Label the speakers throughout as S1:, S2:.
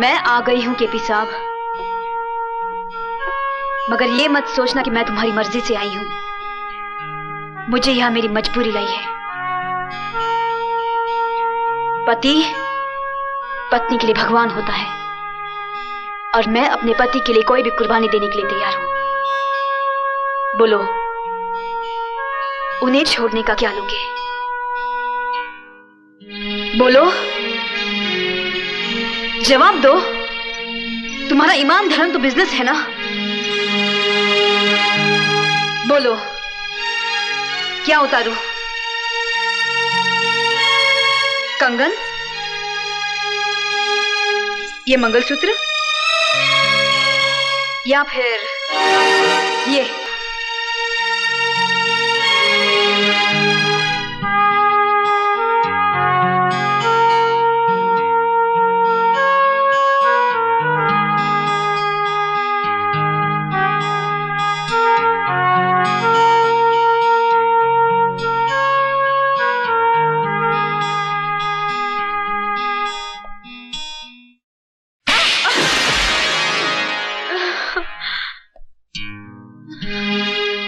S1: मैं आ गई हूं केपी साहब, मगर ये मत सोचना कि मैं तुम्हारी मर्जी से आई हूं। मुझे यहां मेरी मजबूरी लाई है। पति पत्नी के लिए भगवान होता है और मैं अपने पति के लिए कोई भी कुर्बानी देने के लिए तैयार हूं। बोलो, उन्हें छोड़ने का क्या लोगे? बोलो, जवाब दो। तुम्हारा ईमान धर्म तो बिजनेस है ना? बोलो, क्या उतारूं? कंगन, ये मंगलसूत्र, या फिर ये?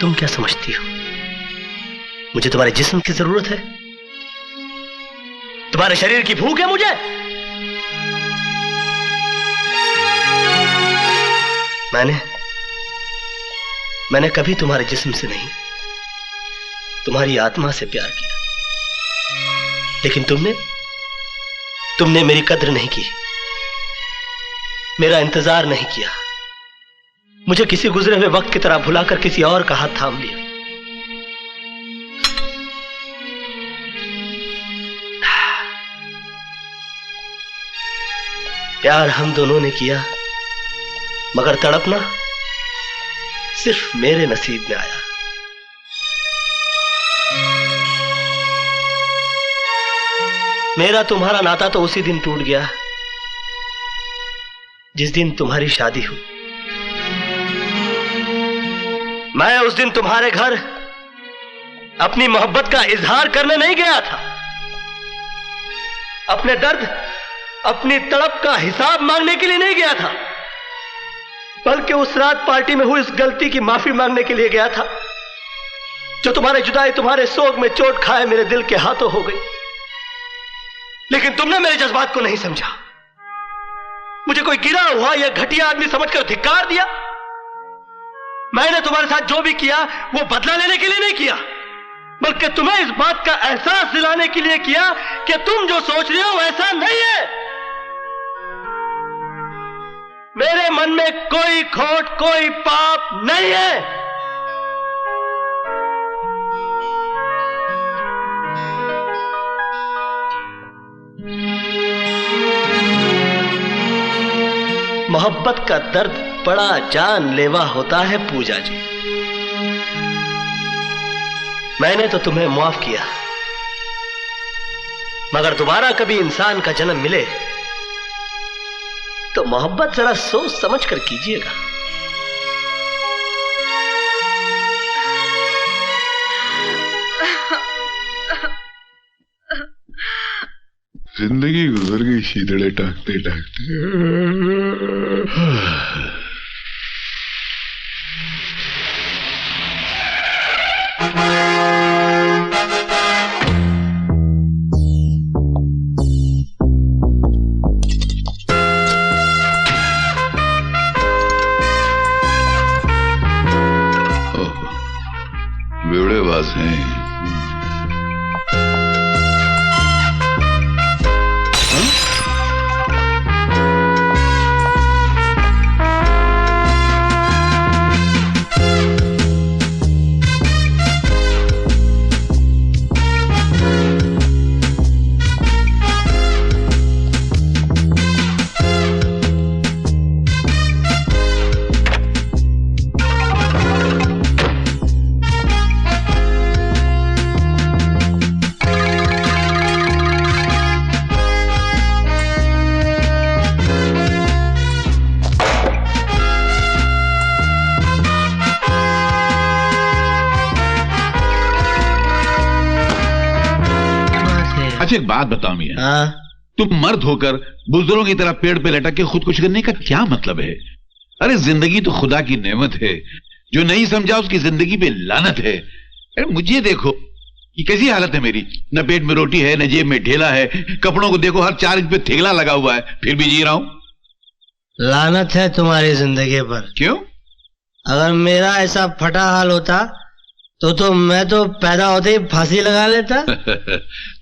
S2: तुम क्या समझती हो मुझे तुम्हारे जिस्म की जरूरत है? तुम्हारे शरीर की भूख है मुझे? मैंने कभी तुम्हारे जिस्म से नहीं, तुम्हारी आत्मा से प्यार किया। लेकिन तुमने मेरी कद्र नहीं की, मेरा इंतजार नहीं किया। मुझे किसी गुजरे हुए वक्त की तरह भुलाकर किसी और का हाथ थाम लिया। प्यार हम दोनों ने किया, मगर तड़पना सिर्फ मेरे नसीब में आया। मेरा तुम्हारा नाता तो उसी दिन टूट गया जिस दिन तुम्हारी शादी हुई। मैं उस दिन तुम्हारे घर अपनी मोहब्बत का इजहार करने नहीं गया था, अपने दर्द, अपनी तड़प का हिसाब मांगने के लिए नहीं गया था, बल्कि उस रात पार्टी में हुई इस गलती की माफी मांगने के लिए गया था जो तुम्हारे जुदाई, तुम्हारे सोग में चोट खाए मेरे दिल के हाथों हो गई। लेकिन तुमने मेरे जज्बात को नहीं समझा, मुझे कोई गिरा हुआ या घटिया आदमी समझकर धिक्कार दिया। मैंने तुम्हारे साथ जो भी किया वो बदला लेने के लिए नहीं किया, बल्कि तुम्हें इस बात का एहसास दिलाने के लिए किया कि तुम जो सोच रहे हो वैसा नहीं है। मेरे मन में कोई खोट, कोई पाप नहीं है। मोहब्बत का दर्द बड़ा जानलेवा होता है पूजा जी। मैंने तो तुम्हें माफ किया, मगर दोबारा कभी इंसान का जन्म मिले तो मोहब्बत जरा सोच समझ कर कीजिएगा।
S3: जिंदगी गुजर गई शीतड़े टाकते टाकते। बेवड़ेबाज हैं। एक बात बताओ मियां।
S2: हाँ?
S3: तुम मर्द होकर बुजुर्गों की तरह पेड़ पे लटक के खुदकुशी करने का क्या मतलब है? अरे जिंदगी तो खुदा की नेमत है, जो नहीं समझा उसकी जिंदगी पे लानत है। अरे मुझे देखो कि कैसी हालत है मेरी, न पेट में रोटी है, न जेब में ढेला है, कपड़ों को देखो हर 4 इंच पे थेगला लगा हुआ है, फिर भी जी रहा हूं।
S4: लानत है तुम्हारी जिंदगी पर।
S3: क्यों?
S4: अगर मेरा ऐसा फटा हाल होता तो मैं तो पैदा होते ही फांसी लगा लेता।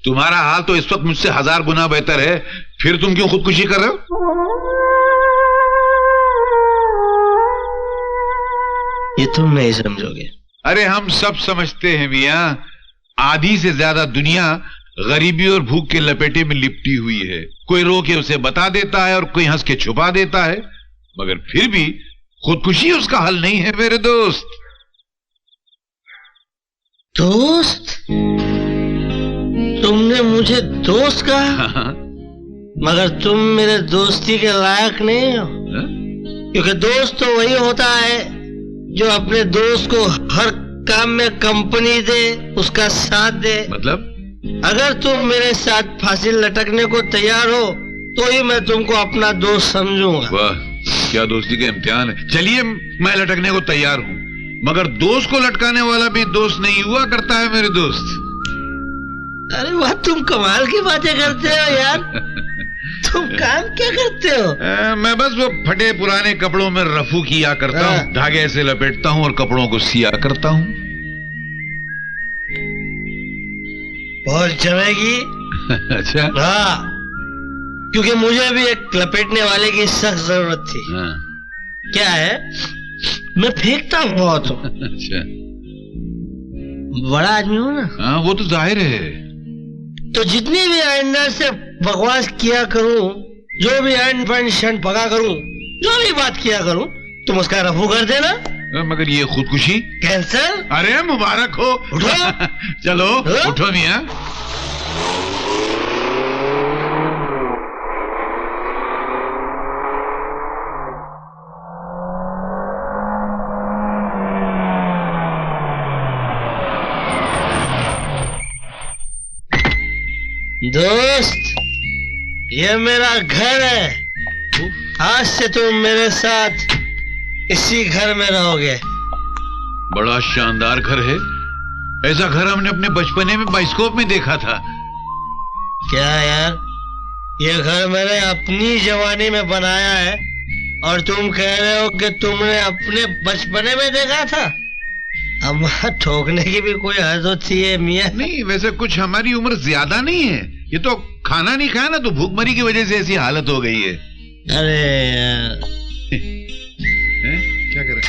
S3: तुम्हारा हाल तो इस वक्त मुझसे 1000 गुना बेहतर है, फिर तुम क्यों खुदकुशी कर रहे हो?
S4: ये तुम नहीं समझोगे।
S3: अरे हम सब समझते हैं मियां, आधी से ज्यादा दुनिया गरीबी और भूख के लपेटे में लिपटी हुई है। कोई रो के उसे बता देता है और कोई हंस के छुपा देता है, मगर फिर भी खुदकुशी उसका हल नहीं है मेरे दोस्त।
S4: दोस्त? तुमने मुझे दोस्त कहा? मगर तुम मेरे दोस्ती के लायक नहीं हो। क्योंकि दोस्त तो वही होता है जो अपने दोस्त को हर काम में कंपनी दे, उसका साथ दे।
S3: मतलब?
S4: अगर तुम मेरे साथ फांसी लटकने को तैयार हो तो ही मैं तुमको अपना दोस्त समझूंगा।
S3: वाह, क्या दोस्ती का इम्तिहान है। चलिए मैं लटकने को तैयार हूँ, मगर दोस्त को लटकाने वाला भी दोस्त नहीं हुआ करता है मेरे दोस्त।
S4: अरे वाह, तुम कमाल की बातें करते हो यार। तुम काम क्या करते हो?
S3: मैं बस वो फटे पुराने कपड़ों में रफू किया करता हूँ, धागे से लपेटता हूँ और कपड़ों को सिया करता हूँ।
S4: बहुत जमेगी।
S3: अच्छा।
S4: हाँ, क्योंकि मुझे भी एक लपेटने वाले की सख्त जरूरत थी।
S3: हाँ।
S4: क्या है, मैं फेंकता बहुत हूँ।
S3: अच्छा।
S4: बड़ा आदमी हूँ ना।
S3: हाँ, वो तो जाहिर है।
S4: तो जितनी भी आइंदा से बकवास किया करूं, जो भी एंड पका करूं, जो भी बात किया करूं, तुम उसका रफू कर देना।
S3: मगर ये खुदकुशी
S4: कैंसर?
S3: अरे मुबारक हो।
S4: उठो।
S3: चलो
S4: हाँ?
S3: उठो मियां।
S4: दोस्त, ये मेरा घर है। आज से तुम मेरे साथ इसी घर में रहोगे।
S3: बड़ा शानदार घर है। ऐसा घर हमने अपने बचपने में बाइस्कोप में देखा था।
S4: क्या यार, ये घर मैंने अपनी जवानी में बनाया है और तुम कह रहे हो कि तुमने अपने बचपने में देखा था? अब ठोकने की भी कोई हद होती है मियां?
S3: नहीं, वैसे कुछ हमारी उम्र ज्यादा नहीं है, ये तो खाना नहीं खाया ना, तो भूखमरी की वजह से ऐसी हालत हो गई है।
S4: अरे यार।
S3: क्या कर रहे?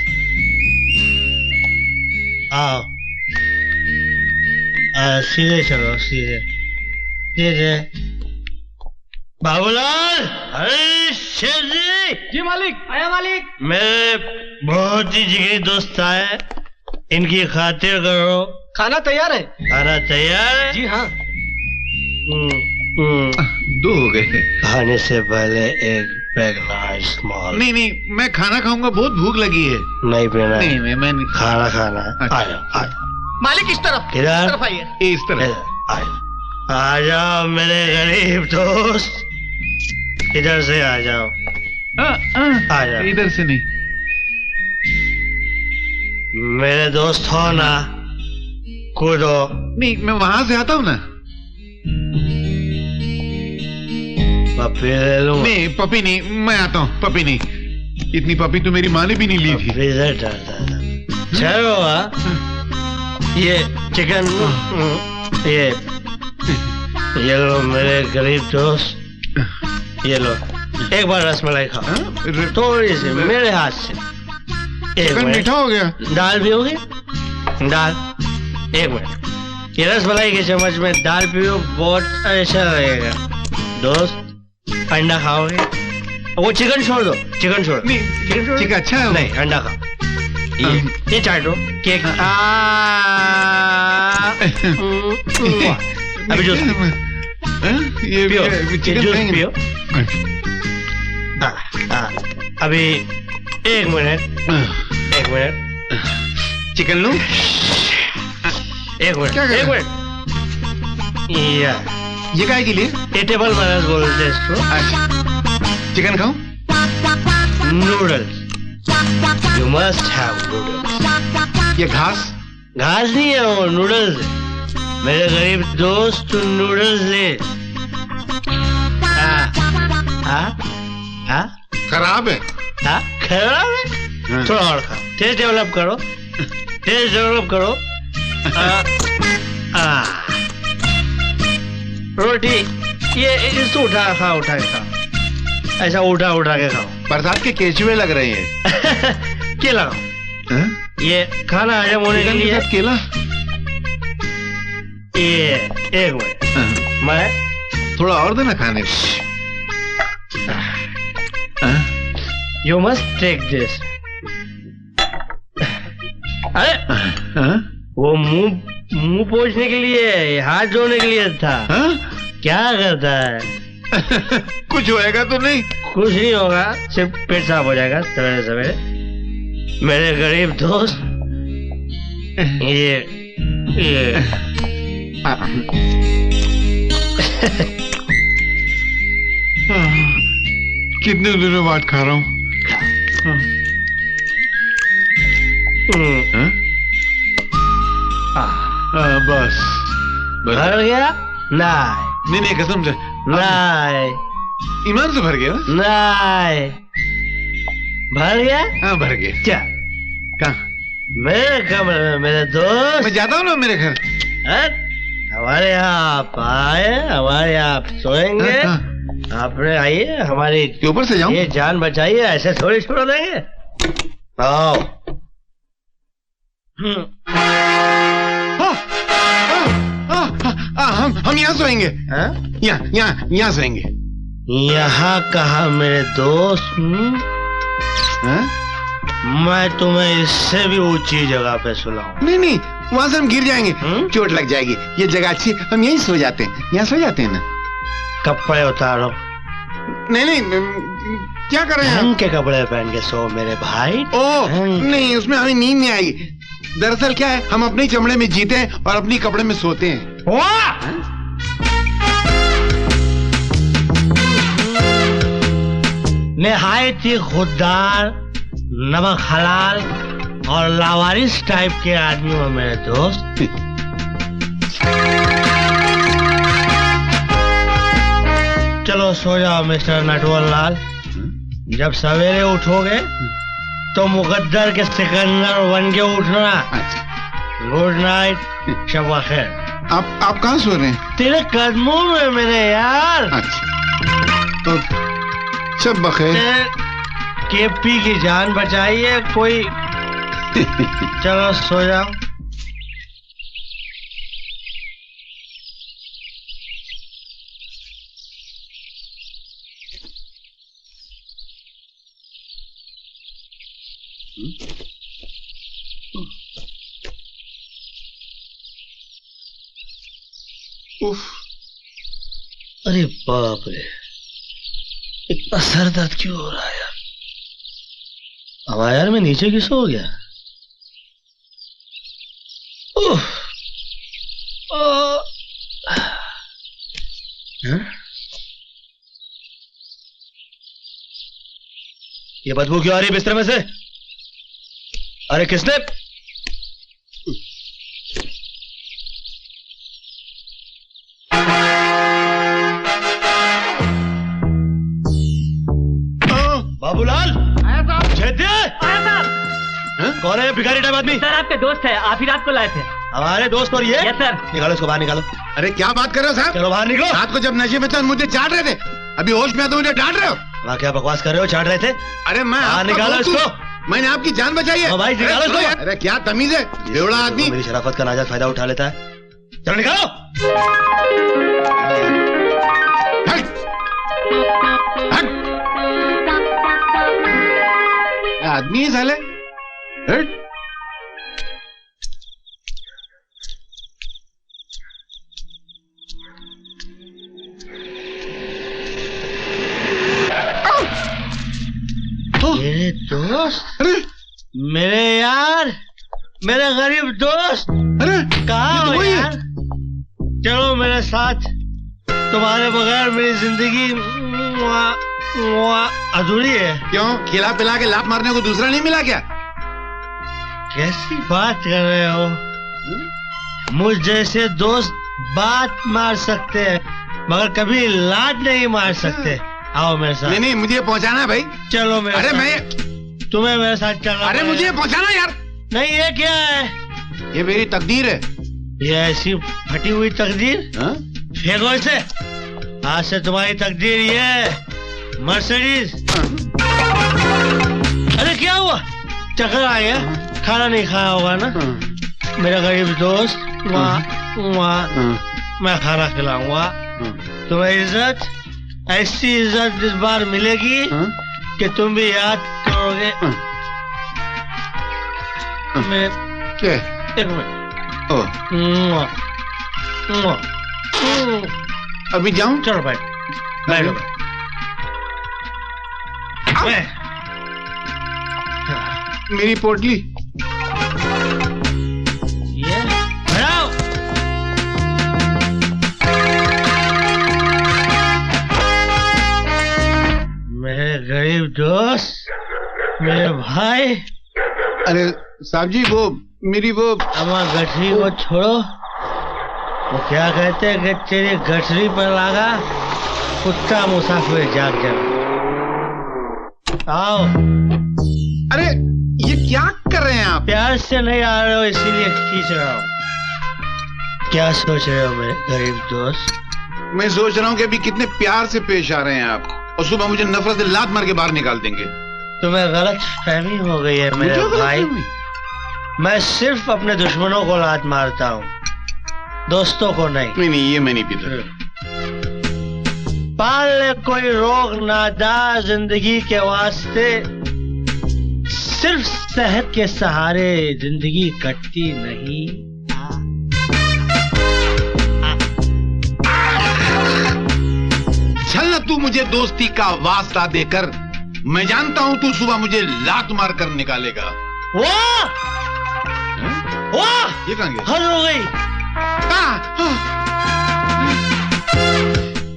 S4: आओ, सीधे चलो, सीधे सीधे। बाबूलाल, अरे शेर जी।
S2: जी मालिक। आया मालिक।
S4: मेरे बहुत ही जिगरी दोस्त आए, इनकी खातिर करो।
S2: खाना तैयार है।
S4: खाना तैयार है?
S2: जी हाँ।
S3: दो हो गए।
S4: खाने से पहले एक पैग स्मॉल।
S3: नहीं नहीं, मैं खाना खाऊंगा, बहुत भूख लगी है।
S4: नहीं पीना?
S3: नहीं मैं नहीं।
S4: खाना खाना।
S3: अच्छा।
S4: आ जाओ, आ जाओ।
S2: मालिक इस तरफ।
S4: किधर?
S2: इस तरफ आइए।
S3: इस तरह।
S4: आ जाओ, आ जाओ मेरे गरीब दोस्त, इधर से आ जाओ। आ जाओ।
S3: इधर से नहीं।
S4: मेरे दोस्त हो ना, कूदो।
S3: नहीं, मैं वहां से आता हूँ ना।
S4: पपी ले लूं?
S3: नहीं पपी नहीं, मैं आता हूँ। पपी नहीं, इतनी पपी तो मेरी माँ ने भी नहीं ली थी।
S4: चलो, ये चिकन, ये लो मेरे गरीब दोस्त, ये लो। एक बार रसमलाई खाओ, थोड़ी सी मेरे हाथ से।
S3: चिकन मीठा हो गया।
S4: दाल भी होगी? दाल, एक मिनट। ये रसमलाई के चम्मच में दाल पियो, बहुत अच्छा लगेगा। दोस्त, अंडा खाओगे? वो चिकन छोड़ दो, चिकन छोड़।
S3: चिकन अच्छा है?
S4: नहीं, अंडा खाओ। ये चाटो केक। अभी जूस
S3: ये
S4: पियो,
S3: चिकन
S4: जूस
S3: खाएंगे?
S4: पियो। अभी एक मिनट, एक मिनट।
S3: चिकन लूं?
S4: एक मिनट,
S3: क्या कर
S4: एक
S3: रहे
S4: मिनट।
S3: ये काय के लिए?
S4: ये टेबल मैनर्स बोलते हैं इसको।
S3: चिकन खाऊं?
S4: Noodles, you must have noodles.
S3: ये घास?
S4: घास नहीं है, वो नूडल्स है। मेरे गरीब दोस्त, तू नूडल्स ले।
S3: खराब है।
S4: खराब है? थोड़ा और खा, टेस्ट डेवलप करो, टेस्ट डेवलप करो। रोटी ये इसको उठा खा, उठा के खाओ, ऐसा उठा उठा के खाओ।
S3: बरसात के केचुए लग रहे हैं।
S4: केला खाओ, ये खाना हजम होने के लिए।
S3: केला?
S4: ये एक मिनट, मैं
S3: थोड़ा और देना खाने।
S4: You must take this. अरे वो मुंह पोंछने के लिए, हाथ धोने के लिए था। क्या करता है?
S3: कुछ होएगा तो नहीं?
S4: कुछ नहीं होगा, सिर्फ पेट साफ हो जाएगा सवेरे सवेरे। मेरे गरीब दोस्त, ये
S3: कितने दिनों बाद खा रहा हूँ। बस
S4: भर गया?
S3: नहीं कसम से
S4: नहीं,
S3: ईमान से भर गया।
S4: नहीं भर गया?
S3: हाँ भर गया।
S4: क्या?
S3: कहाँ?
S4: मेरे कमरे में मेरे दोस्त।
S3: मैं जाता हूँ ना मेरे घर।
S4: हमारे यहाँ आप आए, हमारे यहाँ आप सोएंगे। आपने आइए, हमारी
S3: ऊपर से जाऊं?
S4: ये जान बचाइए, ऐसे थोड़ी छोड़ देंगे। आओ।
S3: हम यहाँ सोएंगे। यहाँ सोएंगे।
S4: यहाँ कहा मेरे दोस्त? मैं तुम्हें इससे भी ऊंची जगह पे सुलाऊं।
S3: नहीं वहाँ से हम गिर जाएंगे। चोट लग जाएगी। ये जगह अच्छी, हम यहीं सो जाते हैं। यहाँ सो जाते हैं ना।
S4: कपड़े उतारो।
S3: नहीं क्या कर रहे हैं?
S4: ढंग के कपड़े पहन के सो मेरे भाई।
S3: नहीं, उसमें हमें नींद नहीं आएगी। दरअसल क्या है, हम अपने चमड़े में जीते हैं और अपनी कपड़े में सोते हैं।
S4: निहायत ही खुददार, नमक हलाल और लावारिस टाइप के आदमी हो मेरे दोस्त। चलो सो जाओ मिस्टर नटवर लाल। जब सवेरे उठोगे तो मुकद्दर के सिकंदर बन के उठना। गुड नाइट, शब खैर।
S3: आप कहाँ सो रहे हैं?
S4: तेरे कदमों में मेरे यार।
S3: तो शब बखैर।
S4: केपी की जान बचाइए कोई। चलो सो जाओ। अरे बाप रे, इतना सर दर्द क्यों हो रहा है यार? अब यार मैं नीचे किस हो गया? ये बदबू क्यों आ रही है बिस्तर में से? अरे किसने? बाबूलाल, कौन है भिखारी टाइप आदमी?
S5: सर आपके दोस्त है, आप ही रात को लाए थे।
S4: हमारे दोस्त? और ये?
S5: Yes sir.
S4: निकालो इसको बाहर, निकालो।
S3: अरे क्या बात कर रहे हो साहब?
S4: चलो बाहर निकलो।
S3: रात को जब नशे में थे मुझे चाट रहे थे, अभी होश में तो मुझे डांट रहे हो।
S4: वहाँ क्या बकवास कर रहे हो? चाट रहे थे?
S3: अरे मैं
S4: निकालो इसको।
S3: मैंने आपकी जान बचाई है।
S4: भाई निकालो इसको।
S3: अरे क्या तमीज है, बेवड़ा आदमी।
S4: मेरी शराफत का नाजायज फायदा उठा लेता है। चलो निकालो।
S3: आदमी है साले।
S4: मेरे दोस्त, मेरे यार, मेरे गरीब दोस्त,
S3: अरे
S4: कहाँ हो यार? चलो मेरे साथ तुम्हारे बगैर मेरी जिंदगी अधूरी है।
S3: क्यों? खिला पिला के लात मारने को दूसरा नहीं मिला क्या?
S4: कैसी बात कर रहे हो? मुझ जैसे दोस्त बात मार सकते हैं मगर कभी लात नहीं मार सकते। आओ मेरे साथ।
S3: नहीं, मुझे पहुंचाना है भाई।
S4: चलो मेरे साथ।
S3: मैं
S4: तुम्हें मेरे साथ चलना।
S3: अरे मुझे पहुंचाना यार।
S4: नहीं, ये क्या है?
S3: ये मेरी तकदीर है।
S4: ये ऐसी फटी हुई तकदीर? फेंको इसे। आज से तुम्हारी तकदीर ये है मर्सिडीज। अरे क्या हुआ? चक्कर आ गया? खाना नहीं खाया होगा ना? मेरा गरीब दोस्त, मैं खाना खिलाऊंगा। तुम्हें इज्जत, ऐसी इज्जत इस बार मिलेगी कि तुम भी याद करोगे। एक मिनट।
S3: अभी जाऊं?
S4: चलो भाई, बैठो।
S3: मेरी पोटली।
S4: ये हटाओ। मेरे गरीब दोस्त, मेरे भाई।
S3: अरे साहब जी, वो मेरी वो
S4: अम्मा गठरी को छोड़ो। वो क्या कहते हैं कि तेरी गठरी पर लगा कुत्ता मुसाफिर जाग जाए। आओ।
S3: अरे ये क्या कर रहे हैं आप?
S4: प्यार से नहीं आ रहे हो इसीलिए खींच रहा हूँ। क्या सोच रहे हो मेरे गरीब दोस्त?
S3: मैं सोच रहा हूँ कि अभी कितने प्यार से पेश आ रहे हैं आप और सुबह मुझे नफरत से लात मार के बाहर निकाल देंगे।
S4: तुम्हें गलत फहमी हो गई है मेरे भाई। मैं सिर्फ अपने दुश्मनों को लात मारता हूँ, दोस्तों को नहीं।
S3: नहीं, ये मैं नहीं पीता।
S4: पाल कोई रोग नादा जिंदगी के वास्ते, सिर्फ सेहत के सहारे जिंदगी कटती नहीं।
S3: चल ना तू मुझे दोस्ती का वास्ता देकर। मैं जानता हूँ तू सुबह मुझे लात मार कर निकालेगा।
S4: वाह वाह,
S3: ये कहाँ गया?
S4: हद हो गई।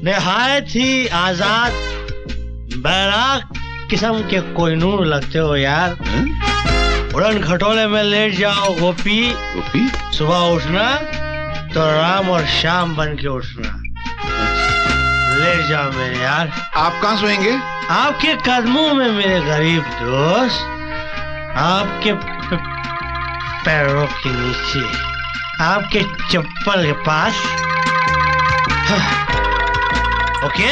S4: निहायत ही आजाद बैराग किस्म के कोहिनूर लगते हो यार। उड़न खटोले में लेट जाओ गोपी।
S3: गोपी?
S4: सुबह उठना तो राम और शाम बन के उठना। लेट जाओ मेरे यार।
S3: आप कहाँ सोएंगे?
S4: आपके कदमों में मेरे गरीब दोस्त, आपके पैरों के नीचे, आपके चप्पल के पास। ओके?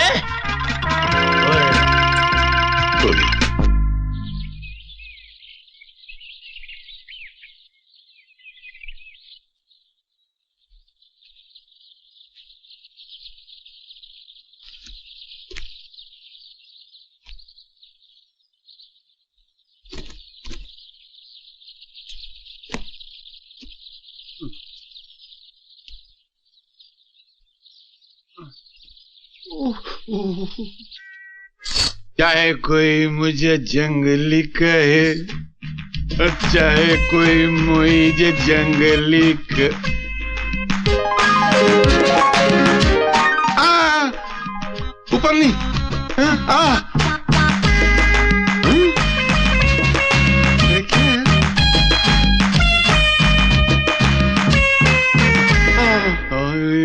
S3: चाहे कोई मुझे जंगली कहे, चाहे कोई मुझे जंगली ऊपर नहीं।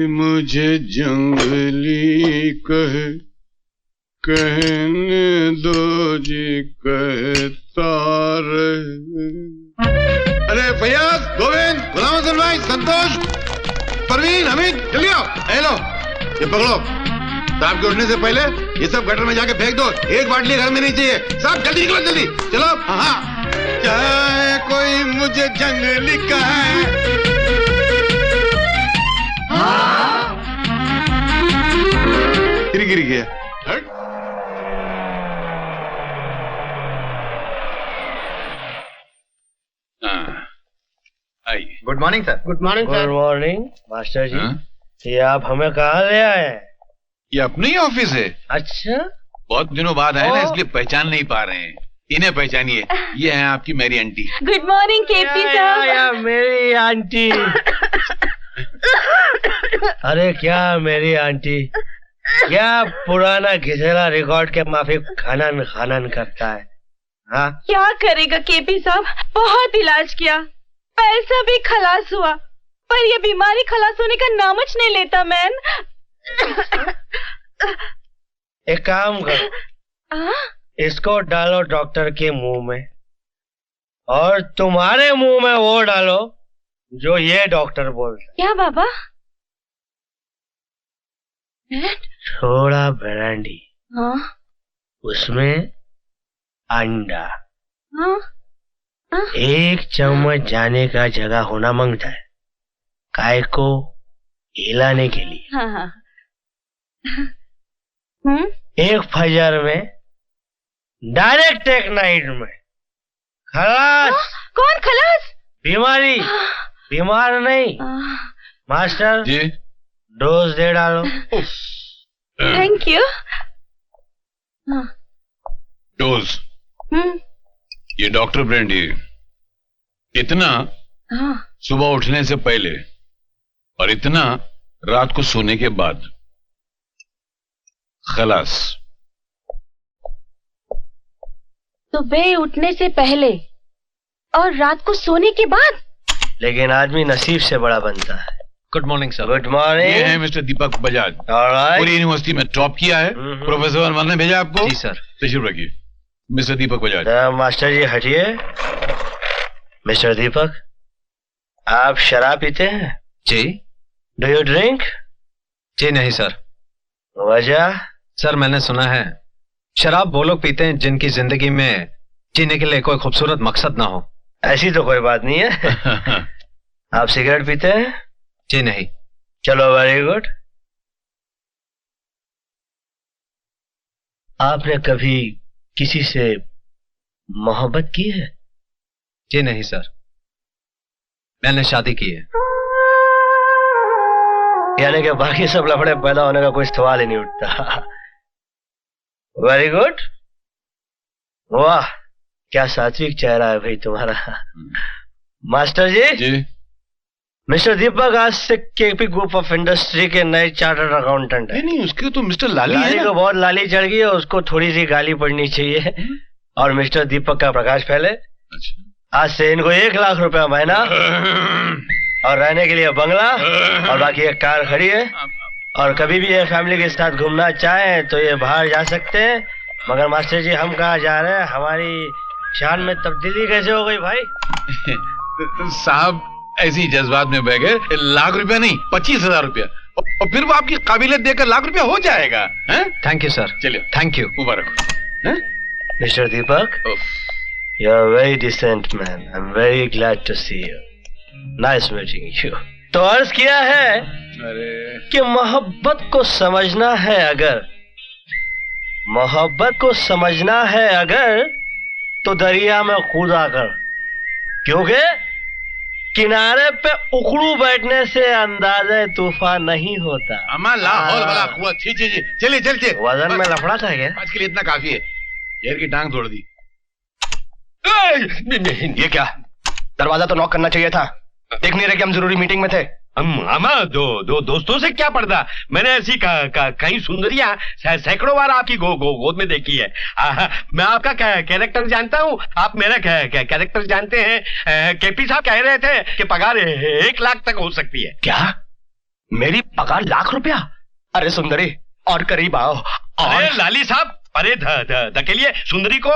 S3: मुझे जंगली कहे, कहने दो जी कहता रहे। अरे फैयाज, गोविंद, गुलाम हसन भाई, संतोष, परवीन, हमीद, जल्दी आओ। हेलो, ये पकड़ो। साहब के उठने से पहले ये सब गटर में जाके फेंक दो। एक बाटली घर में नहीं चाहिए। साहब जल्दी निकलो, जल्दी चलो। हाँ, चाहे कोई मुझे जंगली कहे। गिर गया। आइए।
S2: Good morning sir.
S4: Good morning sir. Good morning master ji. ये आप हमें कहाँ ले आए?
S3: ये अपने ही ऑफिस है।
S4: अच्छा,
S3: बहुत दिनों बाद आए ना, इसलिए पहचान नहीं पा रहे हैं। इन्हें पहचानिए, ये है आपकी मेरी आंटी।
S1: गुड मॉर्निंग केपी साहब।
S4: मेरी आंटी। अरे क्या मेरी आंटी, क्या पुराना घिसेला रिकॉर्ड के माफी खनन खनन करता है? हाँ,
S6: क्या करेगा केपी साहब, बहुत इलाज किया, पैसा भी खलास हुआ, पर ये बीमारी खलास होने का नामच नहीं लेता मैन।
S4: एक काम कर, इसको डालो डॉक्टर के मुंह में और तुम्हारे मुंह में वो डालो जो ये डॉक्टर बोलता।
S6: क्या बाबा?
S4: थोड़ा ब्रांडी,
S6: हाँ?
S4: उसमें अंडा,
S6: हाँ?
S4: 1 चम्मच जाने का जगह होना मांगता है, काय को हिलाने के लिए।
S6: हाँ हाँ।
S4: 1 फजर में, डायरेक्ट एक नाइट में खलास।
S6: कौन खलास?
S4: बीमारी, बीमार नहीं। मास्टर
S3: जी
S4: डोज दे डालो।
S6: Thank you.
S3: डोज, ये डॉक्टर ब्रांडी, इतना सुबह उठने से पहले और इतना रात को सोने के बाद। खलास।
S6: सुबह उठने से पहले और रात को सोने के बाद?
S4: लेकिन आदमी नसीब से बड़ा बनता है।
S2: Good morning sir.
S4: Good morning.
S3: ये है मिस्टर दीपक बजाज, पूरी यूनिवर्सिटी में टॉप किया है। प्रोफेसर वर्मा ने भेजा आपको।
S2: जी सर।
S3: तशरीफ रखिए मिस्टर दीपक बजाज।
S4: मास्टर जी हटिए। मिस्टर दीपक, आप शराब पीते हैं?
S2: जी।
S4: Do you drink?
S2: जी नहीं सर।
S4: वजह?
S2: सर मैंने सुना है शराब वो लोग पीते हैं जिनकी जिंदगी में जीने के लिए कोई खूबसूरत मकसद ना हो।
S4: ऐसी तो कोई बात नहीं है। आप सिगरेट पीते हैं?
S2: जी नहीं।
S4: चलो वेरी गुड। आपने कभी किसी से मोहब्बत की है?
S2: जी नहीं सर, मैंने शादी की है।
S4: यानी कि बाकी सब लफड़े पैदा होने का कोई सवाल ही नहीं उठता। Very good. वाह, क्या सात्विक चेहरा है भाई तुम्हारा। मास्टर जी, मिस्टर दीपक आज से केपी ग्रुप ऑफ इंडस्ट्री के नए चार्टर्ड अकाउंटेंट है।
S3: नहीं उसके तो मिस्टर लाली
S4: है को बहुत लाली चढ़ गई है, उसको थोड़ी सी गाली पड़नी चाहिए। और मिस्टर दीपक का प्रकाश फैले। अच्छा। आज से इनको 1 लाख रुपया महीना और रहने के लिए बंगला और बाकी एक कार खड़ी है। और कभी भी ये फैमिली के साथ घूमना चाहें तो ये बाहर जा सकते हैं। मगर मास्टर जी, हम कहाँ जा रहे हैं? हमारी शान में तब्दीली कैसे हो गई भाई?
S3: साहब ऐसी जज्बात में बह गए। 1 लाख रुपया नहीं, 25,000 रुपया, और फिर वो आपकी काबिलियत देकर 1 लाख रुपया हो जाएगा।
S2: Thank you sir.
S3: चलिए,
S2: थैंक यू।
S3: मुबारक।
S4: Mister Deepak, you are very decent man. I am very glad to see you. Nice meeting you. तो अर्ज किया है कि मोहब्बत को समझना है अगर, मोहब्बत को समझना है अगर, तो दरिया में कूदा कर, क्योंकि किनारे पे उखड़ू बैठने से अंदाज़े तूफान नहीं होता।
S3: चलिए।
S4: वजन में लफड़ा था क्या?
S3: आज के लिए इतना काफी है। शेर की टांग तोड़ दी।
S2: ये क्या? दरवाजा तो नॉक करना चाहिए था। देख नहीं रहे कि हम जरूरी मीटिंग में थे।
S7: हम दो दोस्तों से क्या पर्दा? मैंने ऐसी कई सुंदरियां सैकड़ों बार आपकी गोद में देखी है। मैं आपका कैरेक्टर जानता हूँ, आप मेरा कैरेक्टर जानते हैं। केपी साहब कह रहे थे कि पगार 1 लाख तक हो सकती है।
S2: क्या? मेरी पगार 1 लाख रुपया? अरे सुंदरी, और करीब आओ।
S7: अरे लाली साहब, अरे धकेलिए सुंदरी को।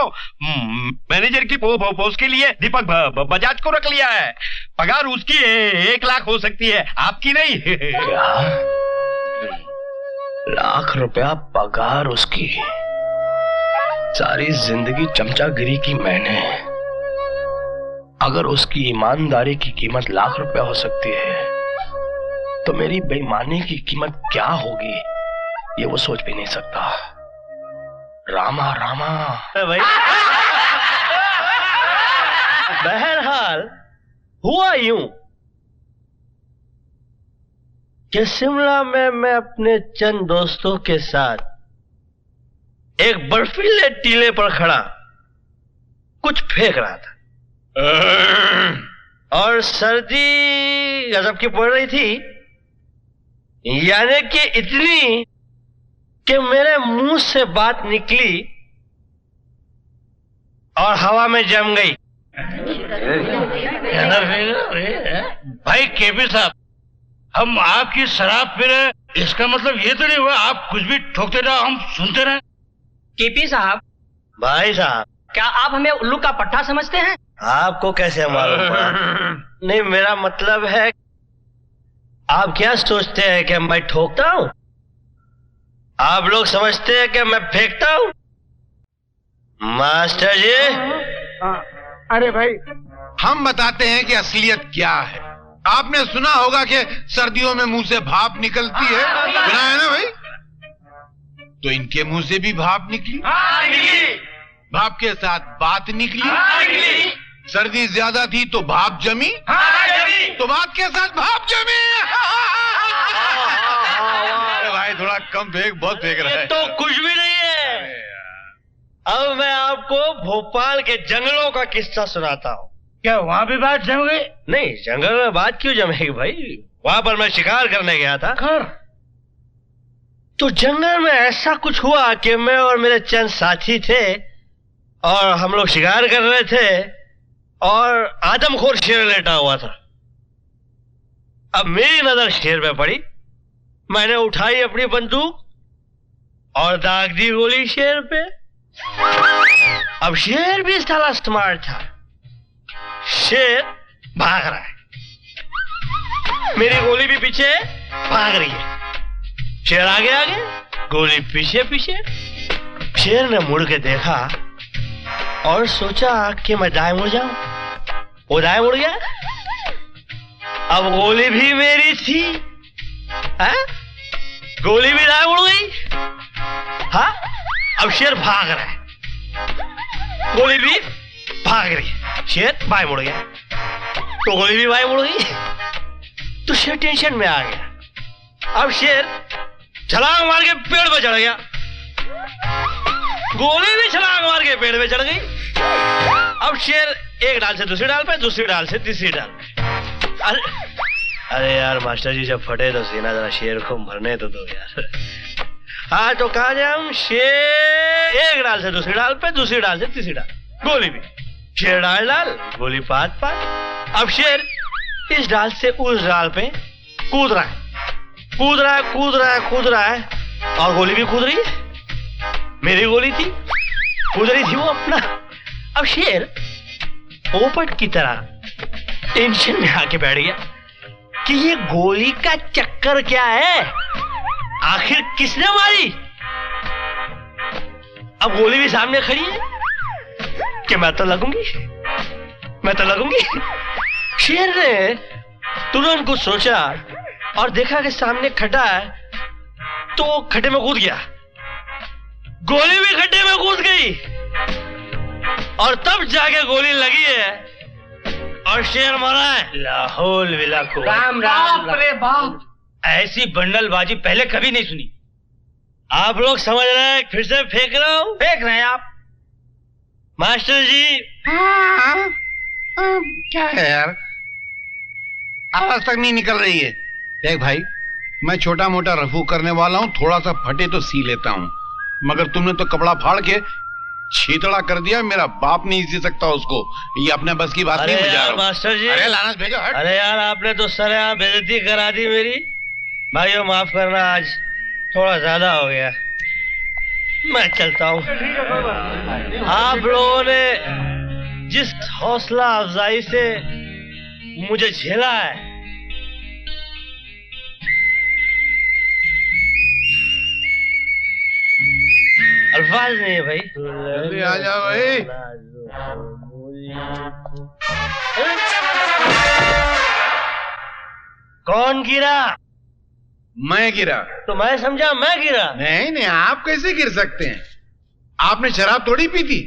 S7: मैनेजर की पोस्ट के लिए दीपक बजाज को रख लिया है। पगार उसकी 1 लाख हो सकती है, आपकी नहीं।
S2: क्या? 1 लाख रुपया पगार उसकी? सारी जिंदगी चमचागिरी की मैंने। अगर उसकी ईमानदारी की कीमत 1 लाख रुपया हो सकती है, तो मेरी बेईमानी की कीमत क्या होगी ये वो सोच भी नहीं सकता। रामा रामा।
S4: बहरहाल हुआ यूं कि शिमला में मैं अपने चंद दोस्तों के साथ एक बर्फीले टीले पर खड़ा कुछ फेंक रहा था, और सर्दी गजब की पड़ रही थी। यानी कि इतनी कि मेरे मुंह से बात निकली और हवा में जम गई।
S8: भाई केपी साहब, हम आपकी शराब पी रहे, इसका मतलब ये तो नहीं हुआ आप कुछ भी ठोकते रहो हम सुनते रहे।
S5: केपी साहब,
S4: भाई साहब,
S5: क्या आप हमें उल्लू का पट्टा समझते हैं?
S4: आपको कैसे मालूम पड़ा? नहीं, मेरा मतलब है आप क्या सोचते हैं कि मैं ठोकता हूँ? आप लोग समझते हैं कि मैं फेंकता हूँ? मास्टर जी,
S8: अरे भाई,
S3: हम बताते हैं कि असलियत क्या है। आपने सुना होगा कि सर्दियों में मुंह से भाप निकलती है, सुना है ना भाई? तो इनके मुंह से भी भाप निकली। भाप के साथ बात निकली। सर्दी ज्यादा थी तो भाप जमी। तो बात के साथ भाप जमी। भाई थोड़ा कम फेंक, बहुत फेंक रहा है।
S4: तो कुछ भी नहीं है। अब मैं आपको भोपाल के जंगलों का किस्सा सुनाता हूँ।
S8: क्या वहाँ भी बात जम गई?
S4: नहीं, जंगल में बात क्यों जमेगी भाई? वहां पर मैं शिकार करने गया था। तो जंगल में ऐसा कुछ हुआ कि मैं और मेरे चंद साथी थे और हम लोग शिकार कर रहे थे और आदमखोर शेर लेटा हुआ था। अब मेरी नजर शेर पे पड़ी, मैंने उठाई अपनी बंदूक और दाग दी गोली शेर पे। अब शेर भी साला स्मार्ट था। शेर भाग रहा है, मेरी गोली भी पीछे भाग रही है। शेर आगे आगे, गोली पीछे पीछे। शेर ने मुड़ के देखा और सोचा कि मैं दाएं मुड़ जाऊं। वो दाएं मुड़ गया। अब गोली भी मेरी थी, है? गोली भी दाएं मुड़ गई। हाँ, अब शेर भाग रहा है, गोली भी भाग रही है। शेर बाएं मुड़ गया तो गोली भी बाएं मुड़ गई। तो शेर टेंशन में आ गया। अब शेर छलांग मार के पेड़ पे चढ़ गया, गोली भी छलांग मार के पेड़ पे चढ़ गई। अब शेर एक डाल से दूसरी डाल पे, दूसरी डाल से तीसरी डाल पे। अरे यार मास्टर जी, जब फटे तो सीना जरा शेर को मरने तो दो यार। हाँ, तो कहा जाए हम, शेर एक डाल से दूसरी डाल पे, दूसरी डाल से तीसरी डाल, गोली भी शेर डाल डाल, गोली पात पात। अब शेर इस डाल से उस डाल पे कूद रहा है, कूद रहा है, कूद रहा है, कूद रहा है और गोली भी कूद रही है। मेरी गोली थी, कूद रही थी वो अपना। अब शेर पोपट की तरह टेंशन में आके बैठ गया कि ये गोली का चक्कर क्या है, आखिर किसने मारी। अब गोली भी सामने खड़ी है कि मैं तो लगूंगी, मैं तो लगूंगी। शेर ने तुरंत कुछ सोचा और देखा कि सामने खड्डा है तो खड्डे में कूद गया, गोली भी खड्डे में कूद गई और तब जाके गोली लगी है और शेर मरा है। लाहौल विला को
S5: राम राम रे बाप,
S4: ऐसी बंडलबाजी पहले कभी नहीं सुनी। आप लोग समझ रहे हैं, फिर से फेंक रहा हूं। फेंक रहे हैं आप मास्टर जी?
S3: क्या है यार, आवाज तक नहीं निकल रही है। देख भाई, मैं छोटा मोटा रफू करने वाला हूँ, थोड़ा सा फटे तो सी लेता हूँ, मगर तुमने तो कपड़ा फाड़ के छीतड़ा कर दिया। मेरा बाप नहीं सी सकता उसको, ये अपने बस की बात नहीं।
S4: यार मास्टर जी,
S3: अरे लानत भेजो, हट।
S4: अरे यार, आपने तो सरेआम बेइज्जती करा दी मेरी। भाइयों माफ करना, आज थोड़ा ज्यादा हो गया, मैं चलता हूँ। आप लोगों ने जिस हौसला अफजाई से मुझे झेला है, अल्फाज नहीं है भाई।
S3: जल्दी आ जाओ भाई।
S4: कौन गिरा?
S3: मैं गिरा।
S4: तो मैं समझा मैं गिरा।
S3: नहीं नहीं, आप कैसे गिर सकते हैं? आपने शराब थोड़ी पी थी,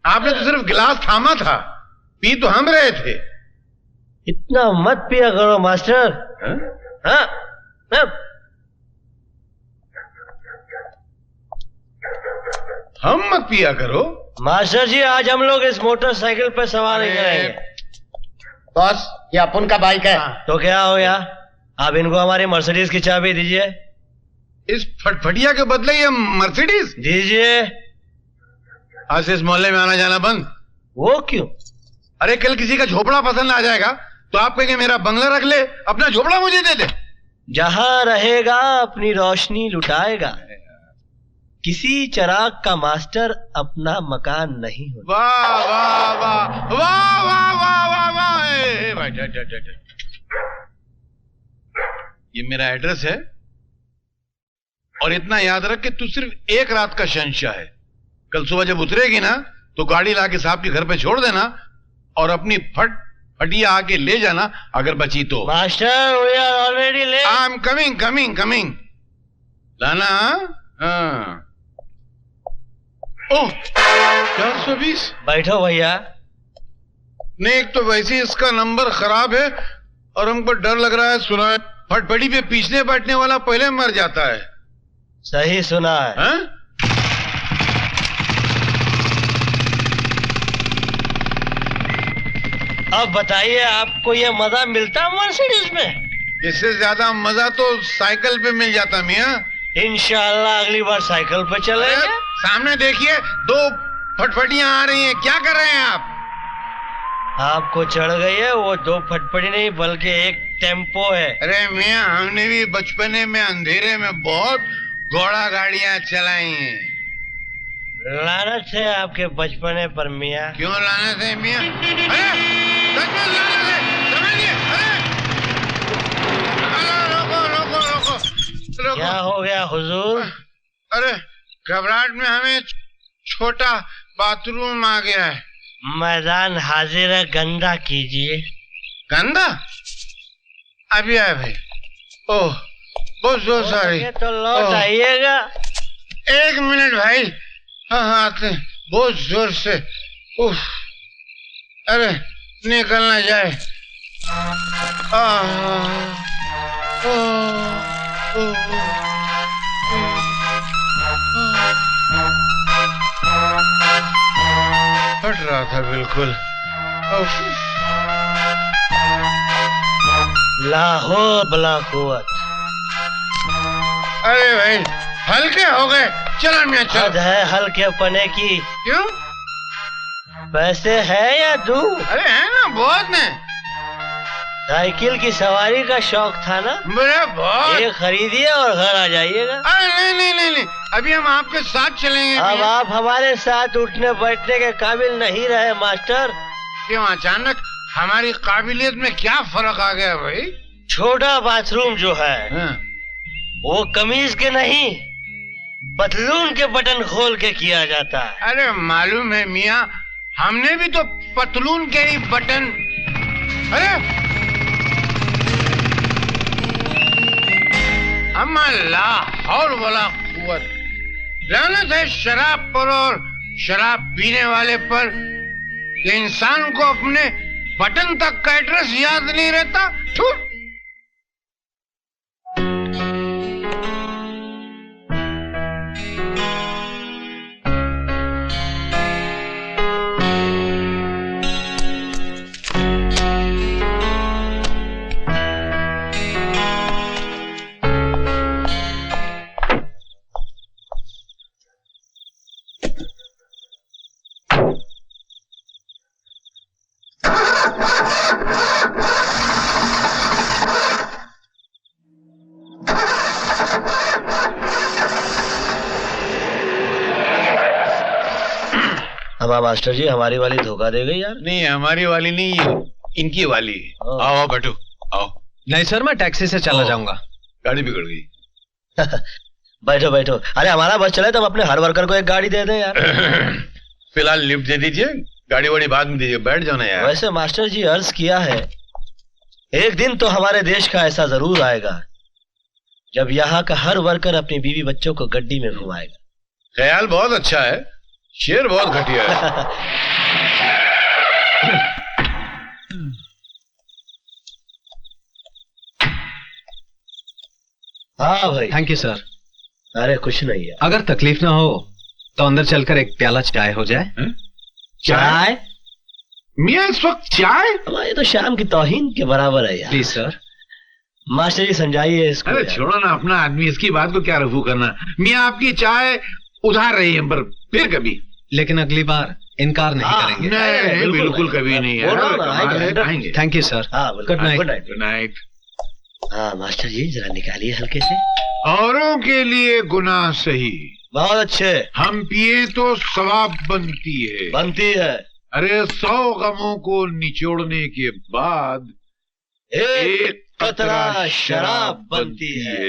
S3: आपने तो सिर्फ गिलास थामा था, पी तो हम रहे थे।
S4: इतना मत पिया करो मास्टर। हाँ?
S3: हम मत पिया करो
S4: मास्टर जी, आज हम लोग इस मोटरसाइकिल पर सवार नहीं करेंगे।
S8: बॉस, ये अपन का बाइक है।
S4: तो क्या हो गया, आप इनको हमारी मर्सिडीज की चाबी दीजिए,
S3: इस फटफटिया के बदले ये मर्सिडीज
S4: दीजिए।
S3: आज से इस मोहल्ले में आना जाना बंद।
S4: वो क्यों?
S3: अरे कल किसी का झोपड़ा पसंद आ जाएगा तो आप कहेंगे मेरा बंगला रख ले, अपना झोपड़ा मुझे दे दे।
S4: जहां रहेगा अपनी रोशनी लुटाएगा, किसी चिराग का मास्टर अपना मकान नहीं होता।
S3: वाह वाह वाह वाह वाह वाह वाह वाह। भाई ये मेरा एड्रेस है और इतना याद रख कि तू सिर्फ एक रात का शहंशाह है। कल सुबह जब उतरेगी ना तो गाड़ी लाके साहब के घर पे छोड़ देना और अपनी फटिया आके ले जाना अगर बची तो।
S4: Master we are already late.
S3: I am coming coming coming. लाना। हाँ। ओह 420।
S4: बैठो भैया।
S3: नहीं, एक तो वैसे ही इसका नंबर खराब है और हमको डर लग रहा है। सुना है फटफटी पे पीछने बैठने वाला पहले मर जाता है।
S4: सही सुना है।
S3: हा?
S4: अब बताइए आपको ये मजा मिलता मर्सिडीज में?
S3: इससे ज्यादा मजा तो साइकिल पे मिल जाता मियाँ।
S4: इंशाल्लाह अगली बार साइकिल पे चलेंगे।
S3: सामने देखिए 2 फटफटियां आ रही हैं, क्या कर रहे हैं आप?
S4: आपको चढ़ गई है वो 2 फटफटी नहीं बल्कि एक टेम्पो है।
S3: अरे मियाँ हमने भी बचपने में अंधेरे में बहुत घोड़ा गाड़ियां चलाई हैं।
S4: लानत है आपके बचपने पर मियाँ।
S3: क्यों लानत है मियाँ? अरे सच में लानत है, समझिए। अरे रोको रोको रोको रोको।
S4: क्या हो गया हुजूर?
S3: अरे घबराहट में हमें छोटा बाथरूम आ गया है।
S4: मैदान हाजिर है, गंदा कीजिए।
S3: गंदा? अभी आए भाई। ओह बहुत जोर सारी।
S4: तो लौट आइएगा।
S3: 1 मिनट भाई। हाँ आते हैं बहुत जोर से। उफ, अरे निकल ना जाए। फट रहा था बिल्कुल।
S4: लाहौर बला कुव्वत।
S3: अरे भाई हल्के हो गए। चलो मियाँ चलो।
S4: हद है हल्के पने की।
S3: क्यों?
S4: पैसे है या दूं?
S3: अरे है ना, बहुत ने।
S4: साइकिल की सवारी का शौक था ना?
S3: मेरे बहुत।
S4: ये खरीदिए और घर आ जाइएगा।
S3: अरे नहीं नहीं नहीं नहीं, अभी हम आपके साथ चलेंगे।
S4: अब आप हमारे साथ उठने बैठने के काबिल नहीं रहे मास्टर।
S3: क्यों अचानक हमारी काबिलियत में क्या फर्क आ गया भाई?
S4: छोटा बाथरूम जो है
S3: हाँ।
S4: वो कमीज के नहीं पतलून के बटन खोल के किया जाता है।
S3: अरे मालूम है मियाँ, हमने भी तो पतलून के ही बटन। अरे लाहौर वाला कुव्वत। लानत है शराब पर और शराब पीने वाले पर कि इंसान को अपने बटन तक का एड्रेस याद नहीं रहता।
S4: हमारा मास्टर जी हमारी वाली धोखा दे गई यार।
S3: नहीं हमारी वाली नहीं, इनकी वाली। आओ आओ बैठो आओ।
S2: नहीं सर मैं टैक्सी से चला जाऊंगा।
S3: गाड़ी बिगड़ गई।
S4: बैठो बैठो। अरे हमारा बस चले तो हम अपने हर वर्कर को एक गाड़ी दे दें यार।
S3: फिलहाल लिफ्ट दे दीजिए, गाड़ी वाड़ी बाद में दीजिए, बैठ जाओ ना यार।
S4: वैसे मास्टर जी अर्ज किया है, एक दिन तो हमारे देश का ऐसा जरूर आएगा जब यहाँ का हर वर्कर अपनी बीवी बच्चों को गड्डी में घुमाएगा।
S3: ख्याल बहुत अच्छा है, शेर बहुत घटिया है।
S4: हाँ भाई।
S2: Thank you sir.
S4: अरे कुछ नहीं है।
S2: अगर तकलीफ ना हो तो अंदर चलकर एक प्याला चाय हो जाए।
S4: चाय?
S3: मियाँ इस वक्त चाय?
S4: ये तो शाम की तौहीन के बराबर है यार।
S2: Please sir. मास्टर जी समझाइए इसको।
S3: अरे छोड़ो ना अपना आदमी, इसकी बात को क्या रफू करना। मियाँ आपकी चाय उधार रही हम पर, फिर कभी।
S9: लेकिन अगली बार इनकार नहीं करेंगे।
S3: नहीं, बिल्कुल कभी नहीं है।
S2: आएंगे।
S9: Thank you sir.
S2: Good night.
S3: Good night.
S2: हाँ मास्टर जी जरा निकालिए हल्के से।
S3: औरों के लिए गुनाह सही,
S2: बहुत अच्छे।
S3: हम पिए तो सवाब बनती है। अरे 100 गमों को निचोड़ने के बाद एक
S2: कतरा शराब बनती है।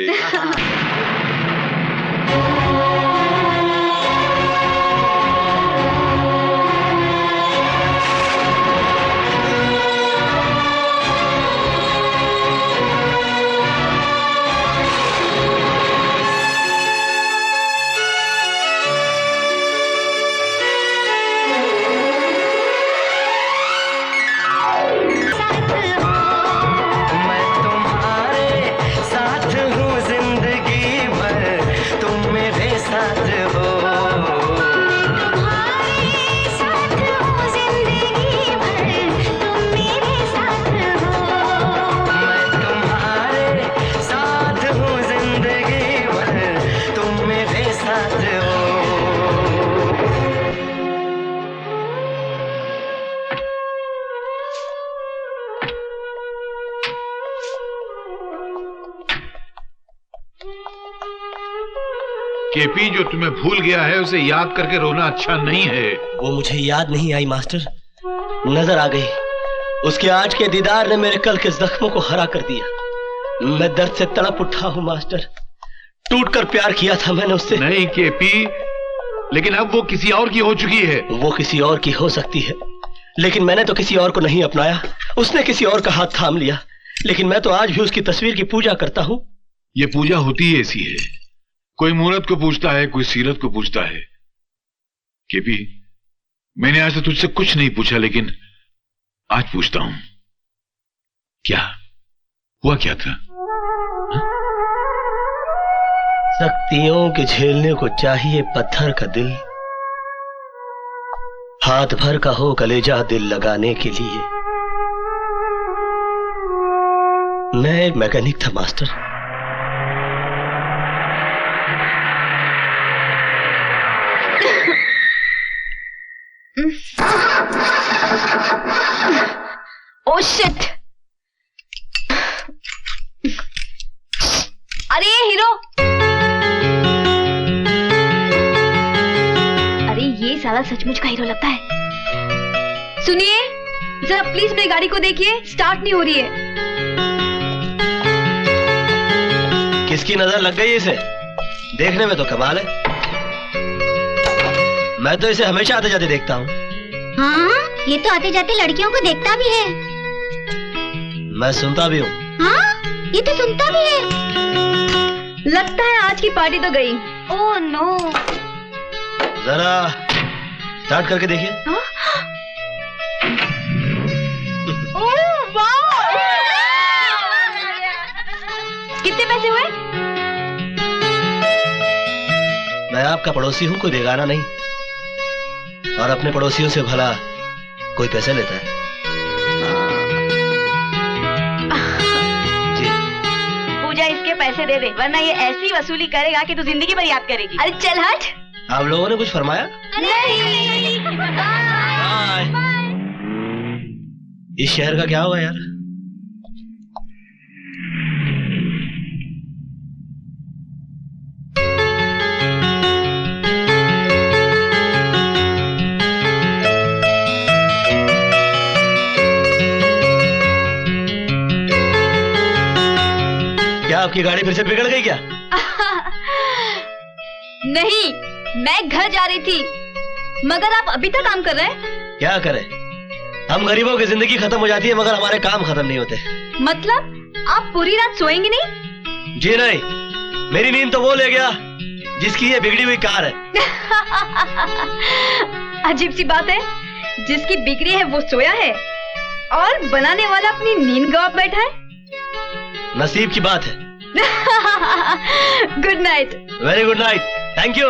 S3: केपी, जो तुम्हें भूल गया है उसे याद करके रोना अच्छा नहीं है।
S2: वो मुझे याद नहीं आई मास्टर, नजर आ गई। उसके आज के दीदार ने मेरे कल के जख्मों को हरा कर दिया। मैं दर्द से तड़प उठा हूँ मास्टर। टूटकर प्यार किया था मैंने उससे।
S3: नहीं केपी, लेकिन अब वो किसी और की हो चुकी है।
S2: वो किसी और की हो सकती है, लेकिन मैंने तो किसी और को नहीं अपनाया। उसने किसी और का हाथ थाम लिया। लेकिन मैं तो आज भी उसकी तस्वीर की पूजा करता हूँ।
S3: ये पूजा होती ही ऐसी है, कोई मूरत को पूछता है, कोई सीरत को पूछता है। केपी, मैंने आज से तुझसे कुछ नहीं पूछा, लेकिन आज पूछता हूं, क्या हुआ, क्या था?
S2: शक्तियों के झेलने को चाहिए पत्थर का दिल, हाथ भर का हो कलेजा दिल लगाने के लिए। मैं एक मैकेनिक था मास्टर।
S1: Oh shit! अरे हीरो, अरे ये साला सचमुच का हीरो लगता है। सुनिए जरा प्लीज मेरी गाड़ी को देखिए, स्टार्ट नहीं हो रही है।
S2: किसकी नजर लग गई इसे? देखने में तो कमाल है। मैं तो इसे हमेशा आते जाते देखता हूँ।
S10: हाँ, ये तो आते जाते लड़कियों को देखता भी है।
S2: मैं सुनता भी हूँ।
S10: हाँ, ये तो सुनता भी है।
S1: लगता है आज की पार्टी तो गई।
S10: Oh no.
S2: जरा स्टार्ट करके देखिए।
S1: ओह वाह! कितने पैसे हुए?
S2: मैं आपका पड़ोसी हूँ, कोई बेगाना नहीं। और अपने पड़ोसियों से भला कोई पैसे लेता है? जी।
S1: पूजा इसके पैसे दे दे, वरना ये ऐसी वसूली करेगा कि तू जिंदगी भर याद करेगी। अरे चल हट।
S2: आप लोगों ने कुछ फरमाया?
S1: नहीं।
S2: बाय। इस शहर का क्या हुआ यार? आपकी गाड़ी फिर से बिगड़ गई क्या?
S1: नहीं, मैं घर जा रही थी। मगर आप अभी तक काम कर रहे हैं?
S2: क्या करें, हम गरीबों की जिंदगी खत्म हो जाती है मगर हमारे काम खत्म नहीं होते।
S1: मतलब आप पूरी रात सोएंगे नहीं?
S2: जी नहीं, मेरी नींद तो वो ले गया जिसकी ये बिगड़ी हुई कार है।
S1: अजीब सी बात है, जिसकी बिगड़ी है वो सोया है और बनाने वाला अपनी नींद गवा बैठा है।
S2: नसीब की बात है।
S1: Good night.
S2: Very good night, thank you.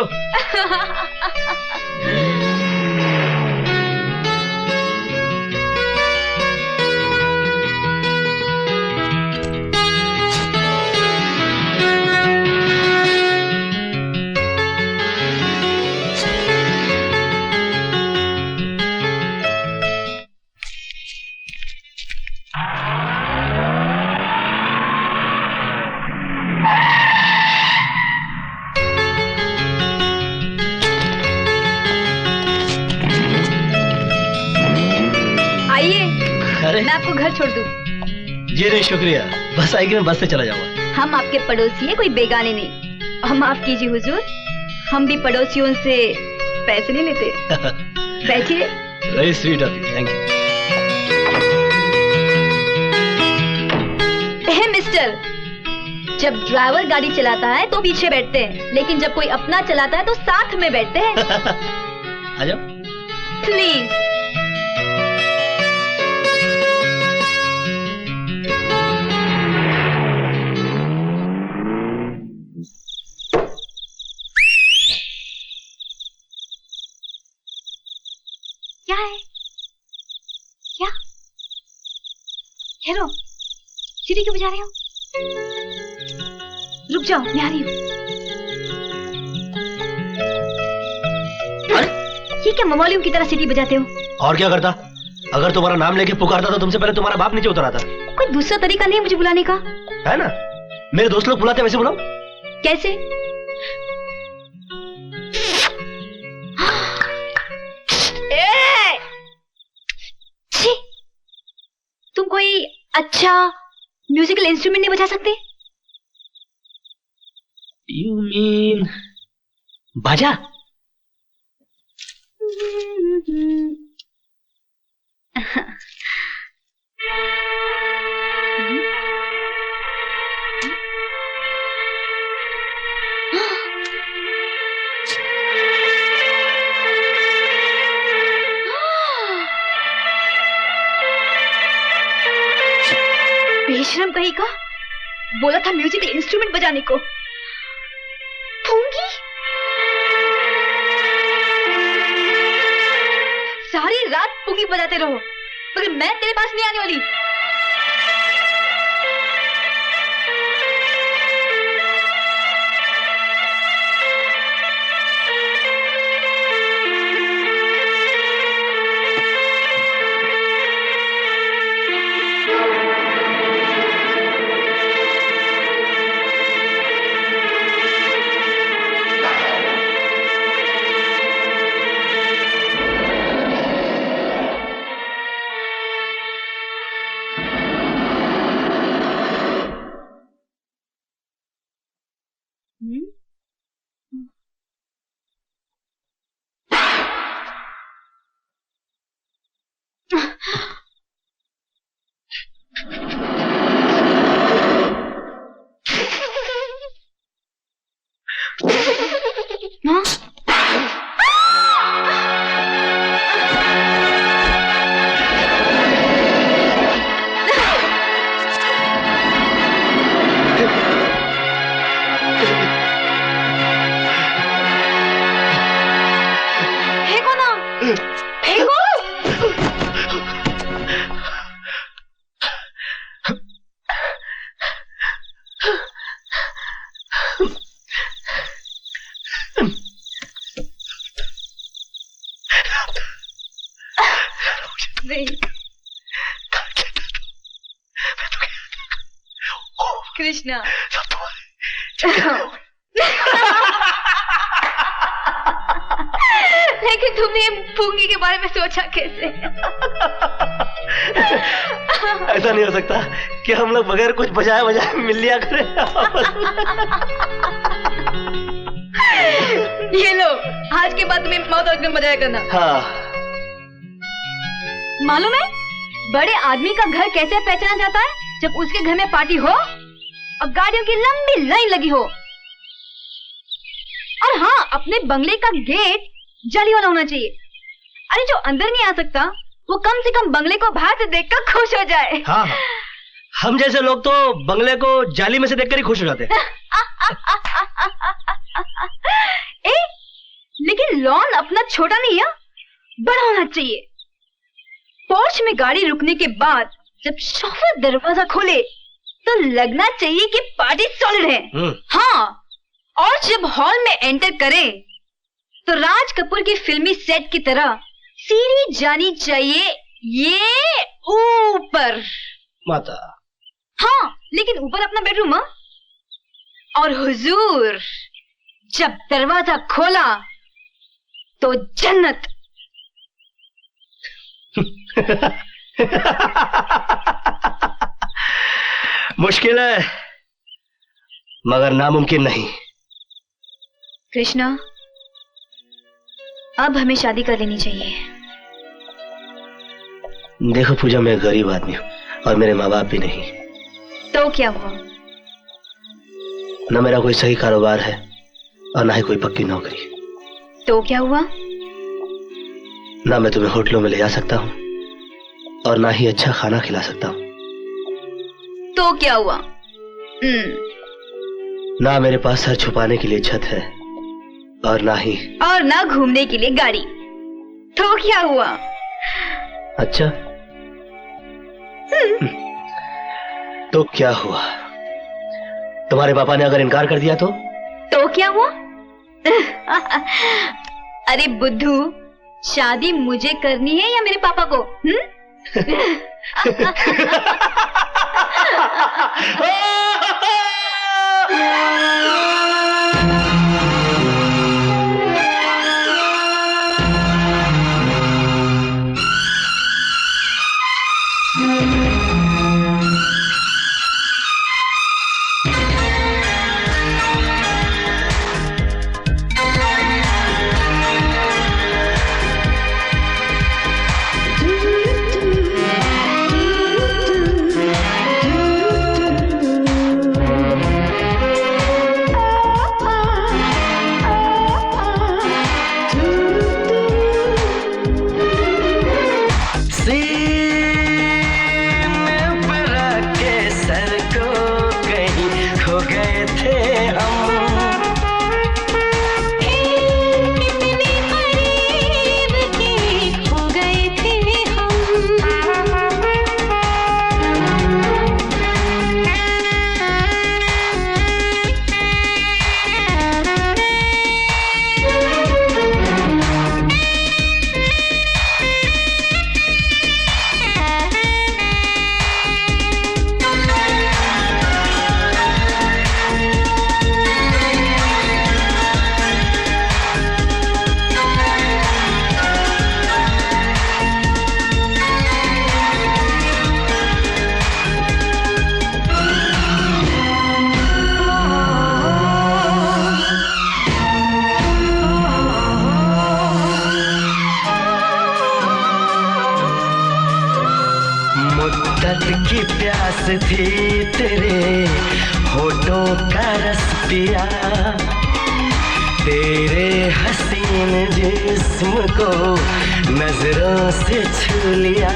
S1: आइए,
S2: अरे
S1: मैं आपको घर छोड़ दूं।
S2: जी नहीं, शुक्रिया। बस आएगी, मैं बस से चला जाऊंगा।
S1: हम आपके पड़ोसी हैं, कोई बेगाने नहीं। हम माफ कीजिए हुजूर, हम भी पड़ोसियों से पैसे नहीं लेते। बैठिए।
S2: Very sweet of you, thank you.
S1: Mister, जब ड्राइवर गाड़ी चलाता है तो पीछे बैठते हैं, लेकिन जब कोई अपना चलाता है तो साथ में बैठते हैं।
S2: आ जाओ।
S1: प्लीज। क्या है? क्या? हेलो, सीढ़ी क्यों बजा रहे हो? रुक जाओ, मैं आ रही हूँ। ये क्या मवालियों की तरह सीढ़ी बजाते हो?
S2: और क्या करता? अगर तुम्हारा नाम लेके पुकारता तो तुमसे पहले तुम्हारा बाप नीचे उतर आता।
S1: कोई दूसरा तरीका नहीं है मुझे बुलाने का?
S2: है ना, मेरे दोस्त लोग बुलाते वैसे बुलाओ।
S1: कैसे? तुम कोई अच्छा म्यूजिकल इंस्ट्रूमेंट नहीं बजा सकते?
S2: You mean बाजा?
S1: बेशरम कहीं का, बोला था म्यूजिकल इंस्ट्रूमेंट बजाने को। फूंगी? सारी रात फूंगी बजाते रहो, मगर मैं तेरे पास नहीं आने वाली। कृष्णा, लेकिन तुमने फूंगी के बारे में सोचा कैसे?
S2: ऐसा नहीं हो सकता कि हम लोग बगैर कुछ बजाए बजाए मिल लिया करें।
S1: ये लो, आज के बाद तुम्हें माउथ ऑर्गन बजाया करना।
S2: हाँ।
S1: मालूम है बड़े आदमी का घर कैसे पहचाना जाता है? जब उसके घर में पार्टी हो और गाड़ियों की लंबी लाइन लगी हो। और हाँ, अपने बंगले का गेट जाली वाला होना चाहिए। अरे जो अंदर नहीं आ सकता वो कम से कम बंगले को बाहर से देखकर खुश हो जाए।
S2: हाँ, हम जैसे लोग तो बंगले को जाली में से देखकर ही खुश हो जाते हैं।
S1: लेकिन लॉन अपना छोटा नहीं है, बड़ा होना चाहिए। पोर्च में गाड़ी रुकने के बाद जब शोफर दरवाजा खोले तो लगना चाहिए कि पार्टी सॉलिड है। हाँ, और जब हॉल में एंटर करे तो राज कपूर की फिल्मी सेट की तरह सीढ़ी जानी चाहिए ये ऊपर।
S2: माता।
S1: हाँ, लेकिन ऊपर अपना बेडरूम। और हुजूर जब दरवाजा खोला तो जन्नत।
S2: मुश्किल है मगर नामुमकिन नहीं।
S1: कृष्णा, अब हमें शादी कर लेनी चाहिए।
S2: देखो पूजा, मैं गरीब आदमी हूँ और मेरे माँ बाप भी नहीं।
S1: तो क्या हुआ?
S2: न मेरा कोई सही कारोबार है और ना ही कोई पक्की नौकरी।
S1: तो क्या हुआ?
S2: ना मैं तुम्हें होटलों में ले जा सकता हूँ और ना ही अच्छा खाना खिला सकता हूँ।
S1: तो क्या हुआ?
S2: ना मेरे पास सर छुपाने के लिए छत है और ना
S1: घूमने के लिए गाड़ी। तो क्या हुआ?
S2: अच्छा, तो क्या हुआ? तुम्हारे पापा ने अगर इनकार कर दिया तो
S1: क्या हुआ? अरे बुद्धू, शादी मुझे करनी है या मेरे पापा को?
S2: की प्यास थी तेरे होठों का रस पिया, तेरे हसीन जिस्म को नजरों से छू लिया।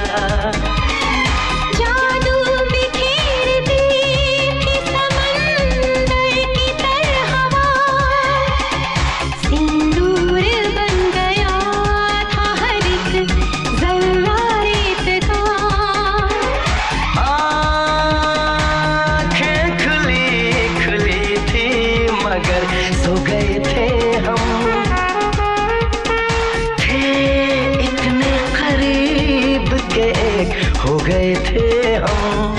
S2: हो गए थे हम।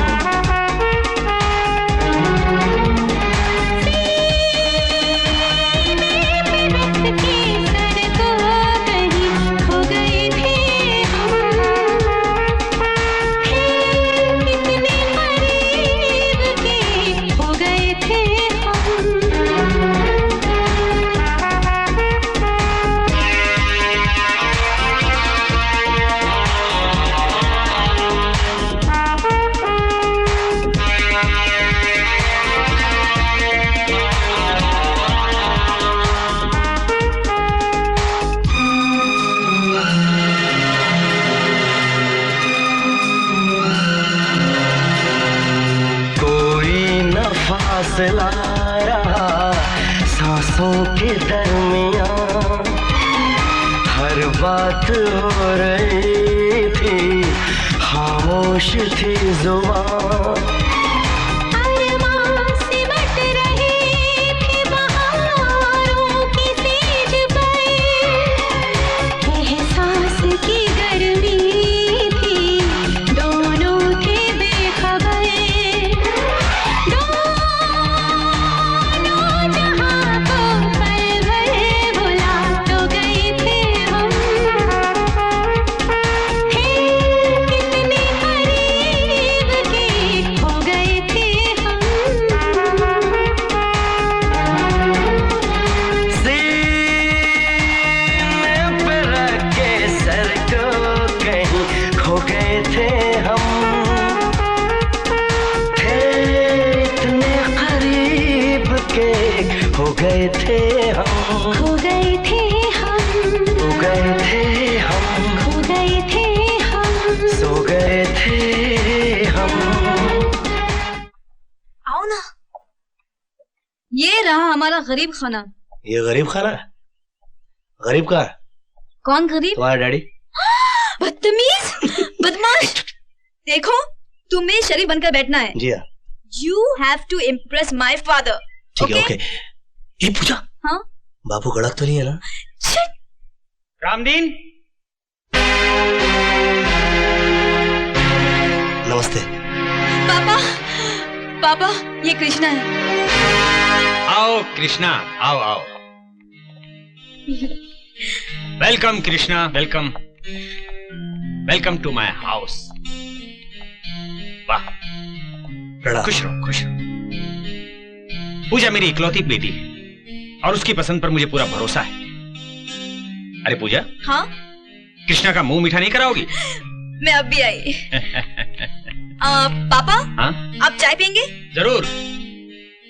S2: फासला रहा सांसों के दरमियां, हर बात हो रही थी, खामोश थी जुबान।
S10: एहसास की गर्मी थी, दोनों थे बेखबर।
S2: गए थे हम,
S1: खो गए थे हम,
S2: खो गए थे हम,
S1: खो गए थे हम,
S2: सो गए थे हम।
S1: आओ ना, ये रहा हमारा गरीब खाना।
S2: ये गरीब खाना? गरीब का?
S1: कौन गरीब?
S2: तुम्हारा डैडी।
S1: बदतमीज, बदमाश। देखो, तुम्हें शरीफ बनकर बैठना है।
S2: जी हाँ।
S1: You have to impress my father.
S2: ठीक है, ओके। ये पूजा,
S1: हाँ?
S2: बापू गड़क तो नहीं है ना?
S5: रामदीन,
S2: नमस्ते।
S1: पापा, पापा, ये कृष्णा है।
S8: आओ कृष्णा, आओ आओ। Welcome Krishna, welcome, welcome to my house. वाह, खुश रहो, खुश रहो। पूजा मेरी इकलौती बेटी है और उसकी पसंद पर मुझे पूरा भरोसा है। अरे पूजा,
S1: हाँ?
S8: कृष्णा का मुंह मीठा नहीं कराओगी?
S1: मैं अब भी आई। पापा,
S8: हाँ?
S1: आप चाय पियेंगे?
S8: जरूर।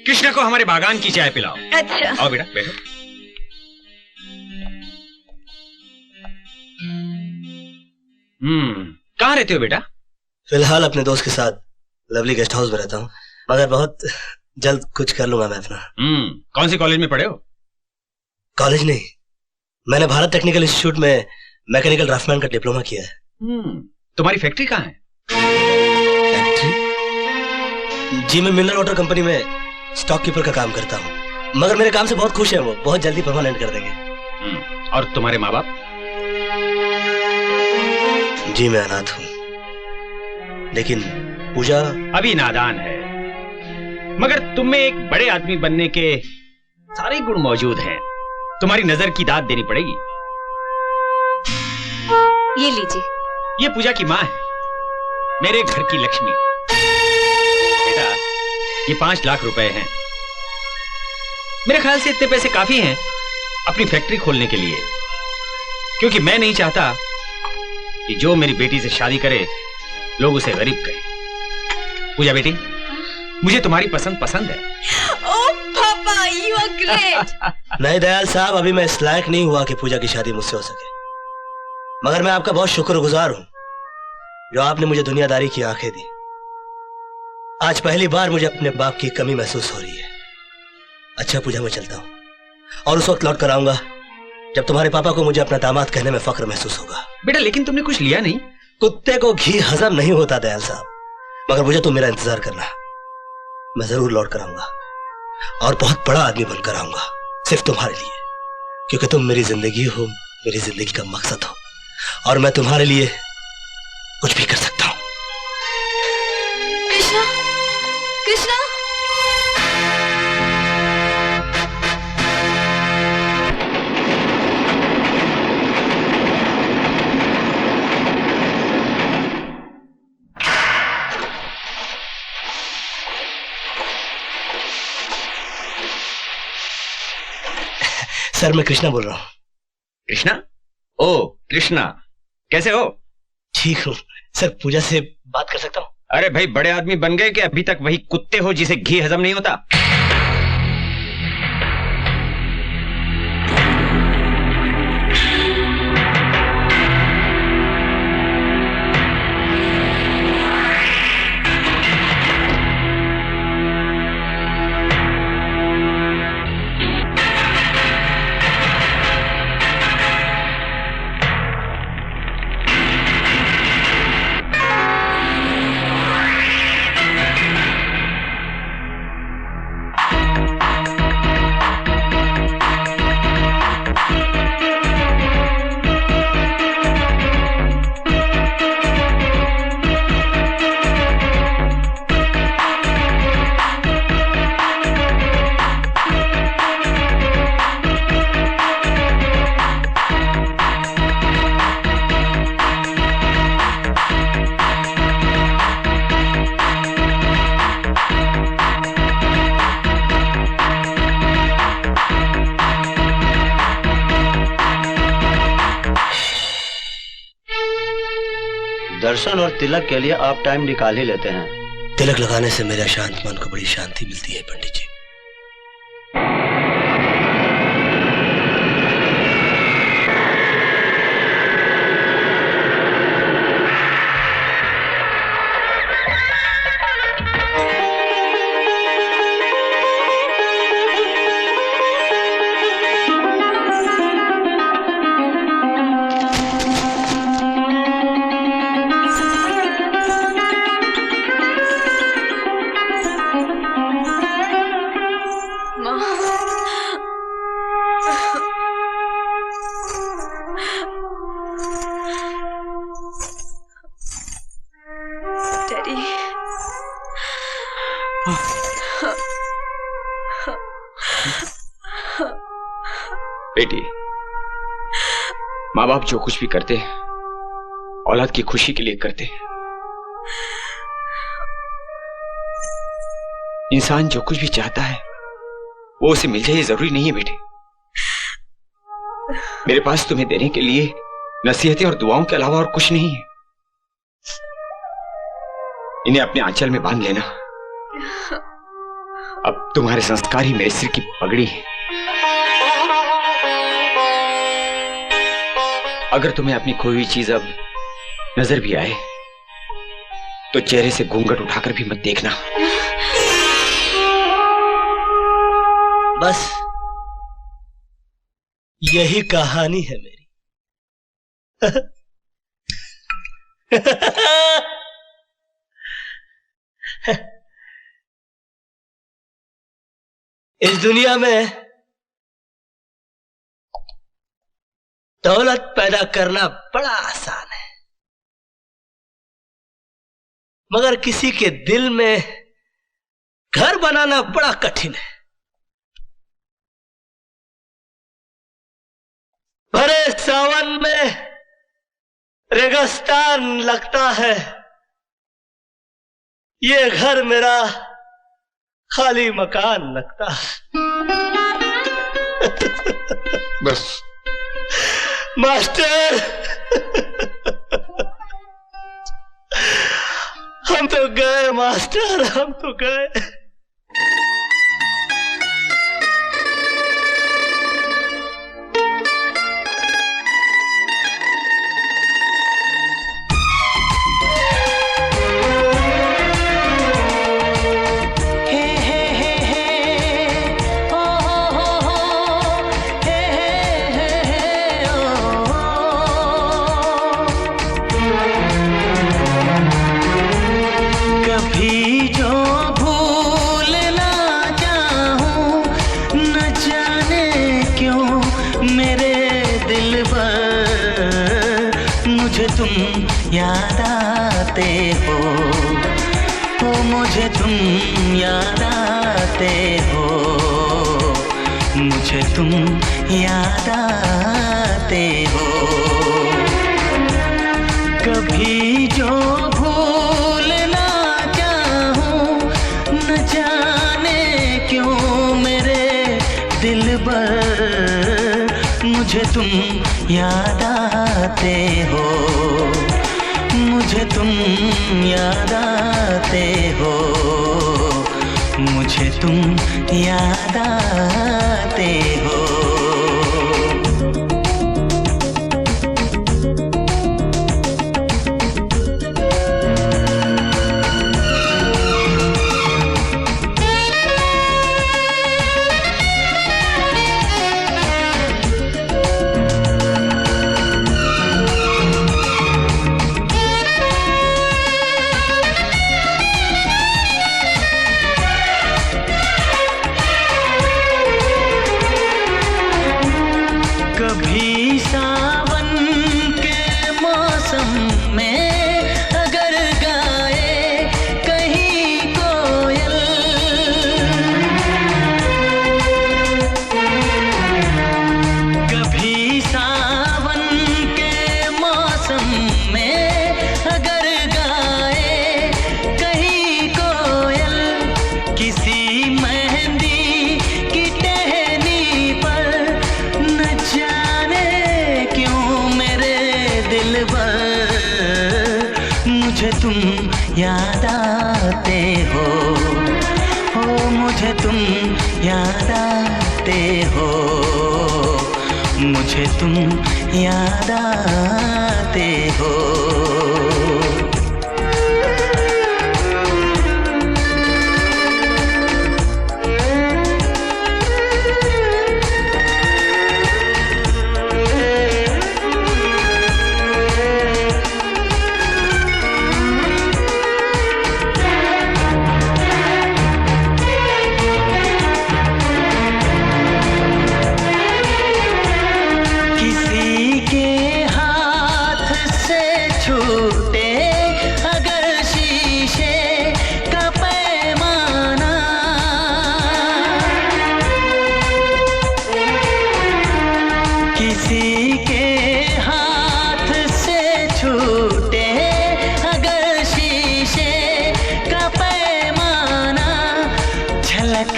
S8: कृष्णा को हमारे बागान की चाय पिलाओ।
S1: अच्छा।
S8: आओ बेटा, बैठो। कहाँ रहते हो बेटा?
S2: फिलहाल अपने दोस्त के साथ लवली गेस्ट हाउस में रहता हूँ, मगर बहुत जल्द कुछ कर लूंगा मैं अपना।
S8: कौन से कॉलेज में पढ़े हो?
S2: कॉलेज नहीं, मैंने भारत टेक्निकल इंस्टीट्यूट में मैकेनिकल ड्राफ्टमैन का डिप्लोमा किया है।
S8: तुम्हारी फैक्ट्री कहाँ है?
S2: फैक्ट्री? जी, मैं मिनरल वाटर कंपनी में स्टॉक कीपर का काम करता हूँ, मगर मेरे काम से बहुत खुश है वो, बहुत जल्दी परमानेंट कर देंगे।
S8: और तुम्हारे माँ बाप?
S2: जी, मैं अनाथ हूँ, लेकिन पूजा
S8: अभी नादान है, मगर तुम में एक बड़े आदमी बनने के सारे गुण मौजूद हैं। तुम्हारी नजर की दाद देनी पड़ेगी।
S1: ये लीजिए।
S8: ये पूजा की माँ है, मेरे घर की लक्ष्मी। बेटा, ये 5 लाख रुपए हैं। मेरे ख्याल से इतने पैसे काफी हैं अपनी फैक्ट्री खोलने के लिए, क्योंकि मैं नहीं चाहता कि जो मेरी बेटी से शादी करे लोग उसे गरीब कहें। पूजा बेटी, मुझे तुम्हारी पसंद है।
S1: ओह पापा, यू आर ग्रेट।
S2: नहीं दयाल साहब, अभी मैं इस लायक नहीं हुआ कि पूजा की शादी मुझसे हो सके, मगर मैं आपका बहुत शुक्रगुजार हूं जो आपने मुझे दुनियादारी की आंखें दी। आज पहली बार मुझे अपने बाप की कमी महसूस हो रही है। अच्छा पूजा, मैं चलता हूं और उस वक्त लौट कर आऊंगा जब तुम्हारे पापा को मुझे अपना दामाद कहने में फख्र महसूस होगा।
S8: बेटा, लेकिन तुमने कुछ लिया नहीं।
S2: कुत्ते को घी हजम नहीं होता दयाल साहब, मगर मुझे तुम मेरा इंतजार करना, मैं जरूर लौट कर आऊंगा और बहुत बड़ा आदमी बनकर आऊंगा, सिर्फ तुम्हारे लिए, क्योंकि तुम मेरी जिंदगी हो, मेरी जिंदगी का मकसद हो, और मैं तुम्हारे लिए कुछ भी कर सकता हूं।
S1: कृष्णा, कृष्णा,
S2: सर, मैं कृष्णा बोल रहा हूँ।
S8: कृष्णा? ओ कृष्णा, कैसे हो?
S2: ठीक हूँ सर, पूजा से बात कर सकता हूँ?
S8: अरे भाई, बड़े आदमी बन गए कि अभी तक वही कुत्ते हो जिसे घी हजम नहीं होता?
S2: दर्शन और तिलक के लिए आप टाइम निकाल ही लेते हैं। तिलक लगाने से मेरे शांत मन को बड़ी शांति मिलती है पंडित जी।
S8: बेटी, माँ बाप जो कुछ भी करते हैं औलाद की खुशी के लिए करते हैं। इंसान जो कुछ भी चाहता है वो उसे मिल जाए जरूरी नहीं है बेटे। मेरे पास तुम्हें देने के लिए नसीहतें और दुआओं के अलावा और कुछ नहीं है। इन्हें अपने आंचल में बांध लेना। अब तुम्हारे संस्कार ही मेरे सिर की पगड़ी है। अगर तुम्हें अपनी खोई हुई चीज अब नजर भी आए तो चेहरे से घूंघट उठाकर भी मत देखना।
S4: बस यही कहानी है मेरी। इस दुनिया में दौलत पैदा करना बड़ा आसान है, मगर किसी के दिल में घर बनाना बड़ा कठिन है। भरे सावन में रेगिस्तान लगता है, ये घर मेरा खाली मकान लगता है।
S3: बस
S4: मास्टर, हम तो गए मास्टर, हम तो गए। याद आते हो, मुझे तुम याद आते हो, मुझे तुम याद आते हो। कभी जो भूल ना चाहूं, न जाने क्यों मेरे दिलबर, मुझे तुम याद आते हो, मुझे तुम याद आते हो, मुझे तुम याद आते हो। याद आते हो, मुझे तुम याद आते हो, मुझे तुम याद आते हो।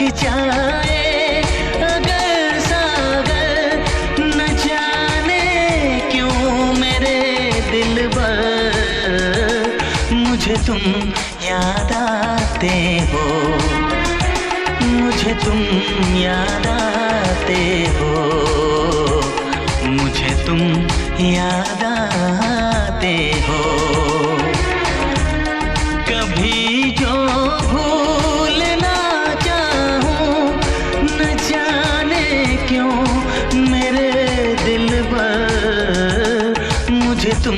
S4: हिचकिचाए अगर सागर, न जाने क्यों मेरे दिलबर मुझे तुम याद आते हो, मुझे तुम याद आते हो, मुझे तुम याद आते हो। कभी जो भूलना चाहूं, न जाने क्यों मेरे दिलबर मुझे तुम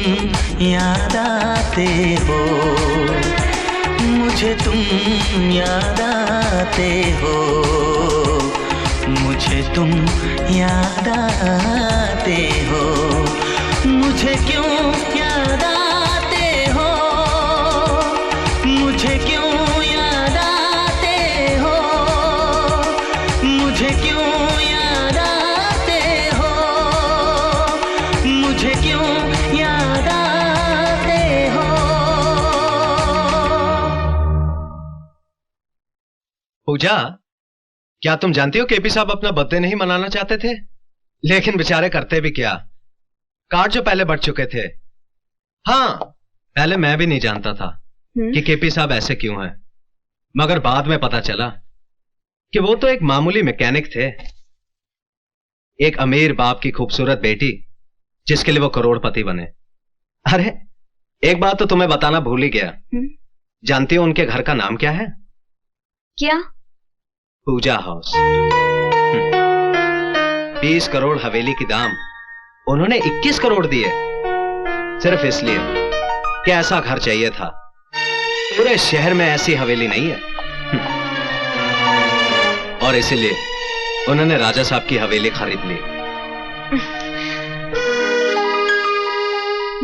S4: याद आते हो, मुझे तुम याद आते हो, मुझे तुम याद आते हो, मुझे क्यों याद आते हो, मुझे क्यों याद आते हो, मुझे क्यों याद आते हो, मुझे क्यों याद आते हो।
S9: पूजा, क्या तुम जानती हो केपी साहब अपना बर्थडे नहीं मनाना चाहते थे, लेकिन बेचारे करते भी क्या, कार्ड जो पहले बढ़ चुके थे। हाँ, पहले मैं भी नहीं जानता था कि केपी साहब ऐसे क्यों हैं, मगर बाद में पता चला कि वो तो एक मामूली मैकेनिक थे, एक अमीर बाप की खूबसूरत बेटी जिसके लिए वो करोड़पति बने। अरे एक बात तो तुम्हें बताना भूल ही गया, जानती हो उनके घर का नाम क्या है?
S1: क्या?
S9: पूजा हाउस। 20 करोड़ हवेली की दाम उन्होंने 21 करोड़ दिए, सिर्फ इसलिए कि ऐसा घर चाहिए था। पूरे शहर में ऐसी हवेली नहीं है। और इसीलिए उन्होंने राजा साहब की हवेली खरीद ली।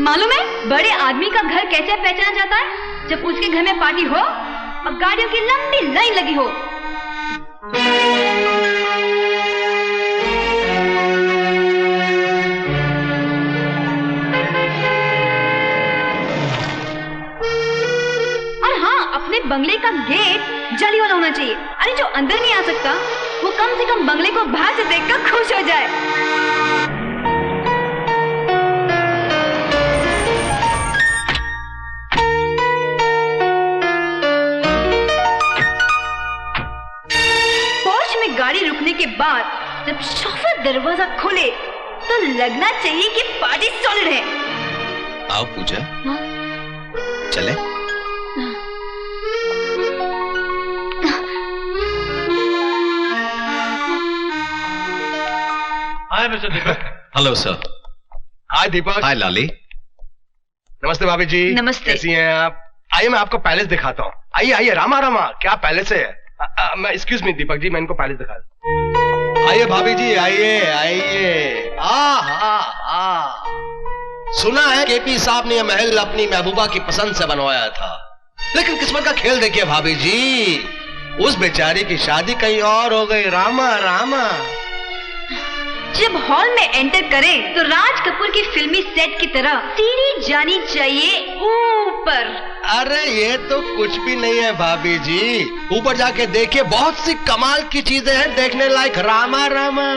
S1: मालूम है बड़े आदमी का घर कैसे पहचाना जाता है? जब उसके घर में पार्टी हो और गाड़ियों की लंबी लाइन लगी हो। और हाँ, अपने बंगले का गेट जाली वाला होना चाहिए। अरे जो अंदर नहीं आ सकता वो कम से कम बंगले को बाहर से देखकर खुश हो जाए। गाड़ी रुकने के बाद जब शोफर दरवाजा खोले तो लगना चाहिए कि पार्टी सॉलिड है।
S9: आओ पूजा, चले।
S7: Hi mister Deepak.
S9: Hello sir.
S11: Hi Deepak.
S9: Hi Lali.
S11: नमस्ते भाभी जी।
S1: नमस्ते।
S11: कैसी हैं आप? आइए मैं आपको पैलेस दिखाता हूँ। आइए आइए, रामा रामा, क्या पैलेस है। मैं एक्सक्यूज मी दीपक जी, मैं इनको पैलेस दिखा दूं। आइए भाभी जी, आइए आइए। सुना है केपी साहब ने यह महल अपनी महबूबा की पसंद से बनवाया था, लेकिन किस्मत का खेल देखिए भाभी जी, उस बेचारी की शादी कहीं और हो गई। रामा रामा।
S1: जब हॉल में एंटर करें तो राज कपूर की फिल्मी सेट की तरह सीढ़ी जानी चाहिए ऊपर।
S11: अरे ये तो कुछ भी नहीं है भाभी जी, ऊपर जाके देखिए, बहुत सी कमाल की चीजें हैं देखने लायक। रामा रामा।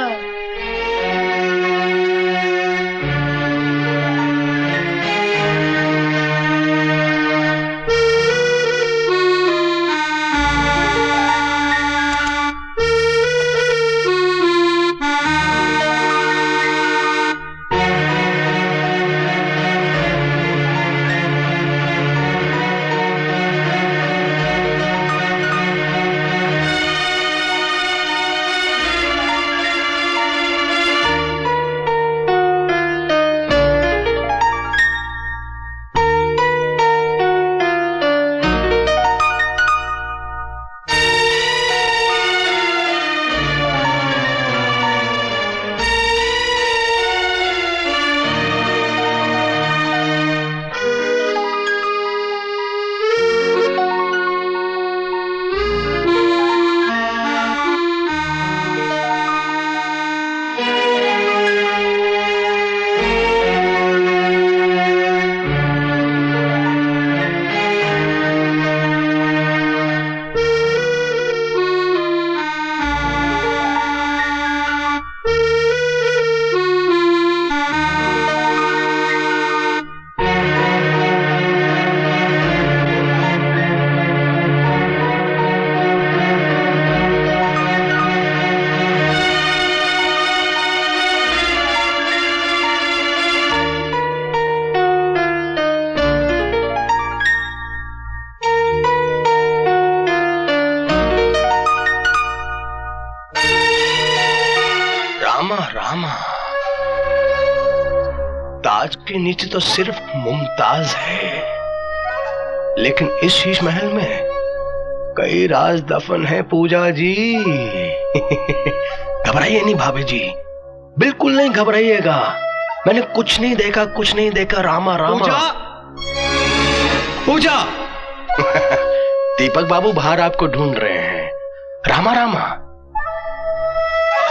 S11: रामा रामा, ताज के नीचे तो सिर्फ मुमताज है, लेकिन इस शीश महल में कई राज दफन है पूजा जी। घबराइए नहीं भाभी जी, बिल्कुल नहीं घबराइएगा। मैंने कुछ नहीं देखा, कुछ नहीं देखा। रामा रामा।
S9: पूजा
S11: दीपक बाबू बाहर आपको ढूंढ रहे हैं। रामा रामा,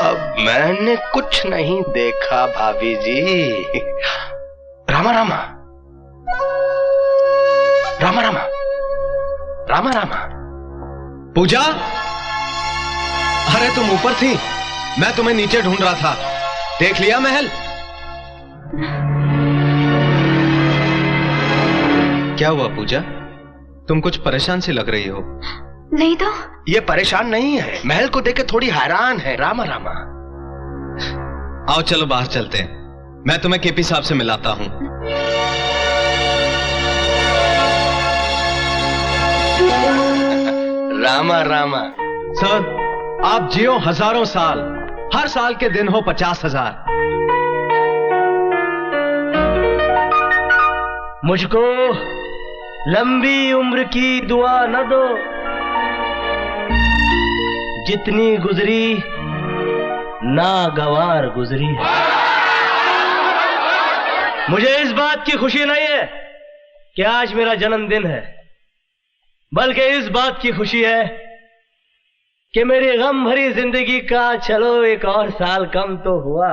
S11: अब मैंने कुछ नहीं देखा भाभी जी। रामा रामा, रामा रामा, रामा रामा।
S9: पूजा, अरे तुम ऊपर थी, मैं तुम्हें नीचे ढूंढ रहा था। देख लिया महल? क्या हुआ पूजा, तुम कुछ परेशान सी लग रही हो?
S1: नहीं तो।
S11: ये परेशान नहीं है, महल को देख के थोड़ी हैरान है। रामा रामा,
S9: आओ चलो बाहर चलते हैं, मैं तुम्हें केपी साहब से मिलाता हूं।
S11: रामा रामा।
S9: सर, आप जियो हजारों साल, हर साल के दिन हो 50,000।
S2: मुझको लंबी उम्र की दुआ न दो, जितनी गुजरी नागवार गुजरी है। मुझे इस बात की खुशी नहीं है कि आज मेरा जन्मदिन है, बल्कि इस बात की खुशी है कि मेरी गम भरी जिंदगी का चलो एक और साल कम तो हुआ।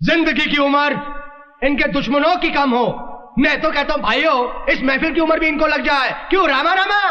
S11: जिंदगी की उम्र इनके दुश्मनों की कम हो। मैं तो कहता हूं भाइयों, इस महफिल की उम्र भी इनको लग जाए। क्यों रामा रामा?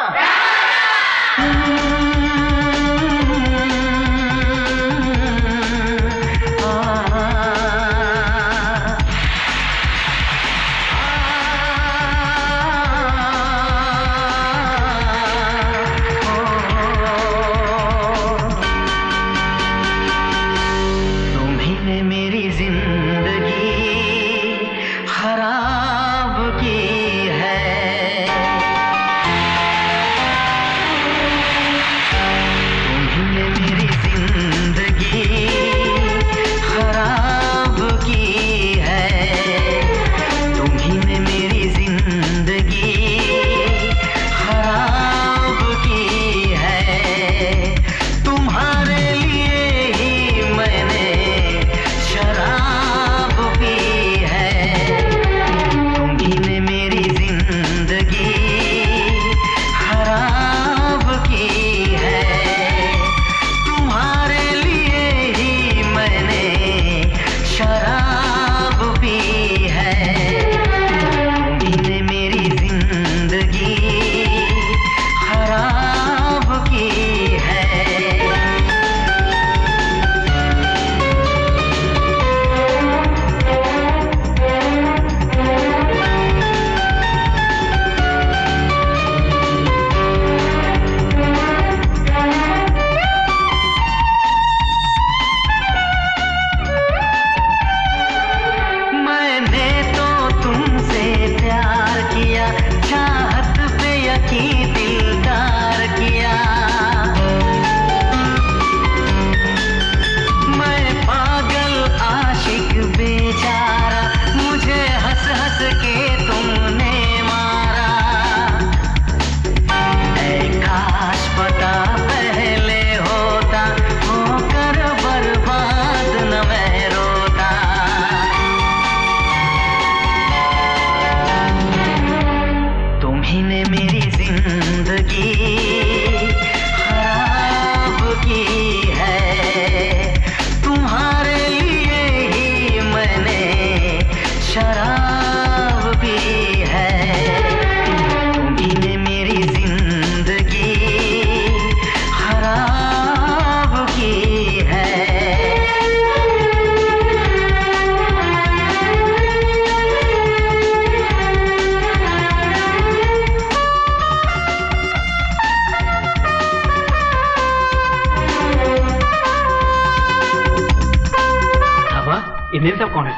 S5: ये सब कौन है?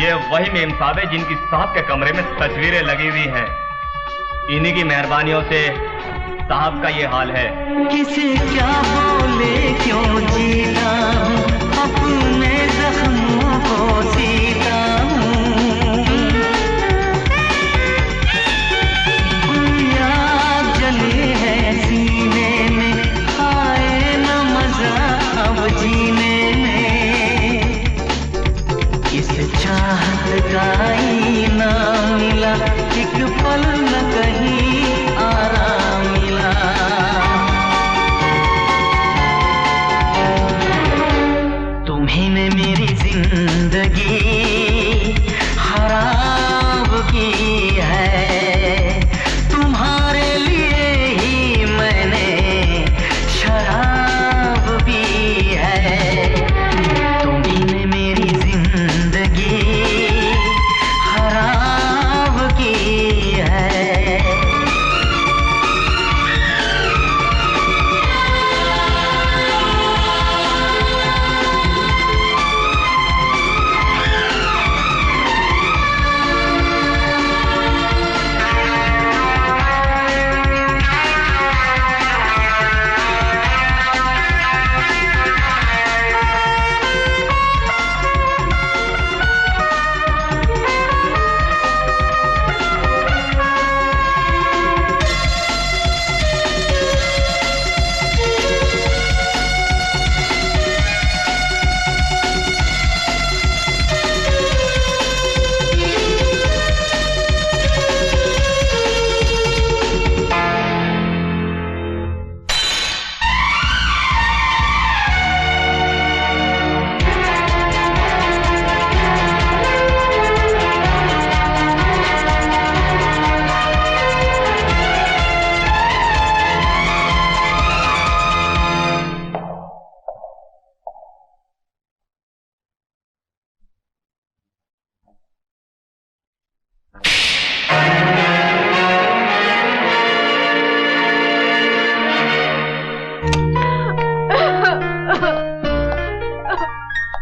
S5: ये वही मेम साहब है जिनकी साहब के कमरे में तस्वीरें लगी हुई हैं। इन्हीं की मेहरबानियों से साहब का ये हाल है।
S12: किसे क्या बोले क्यों जीना अपने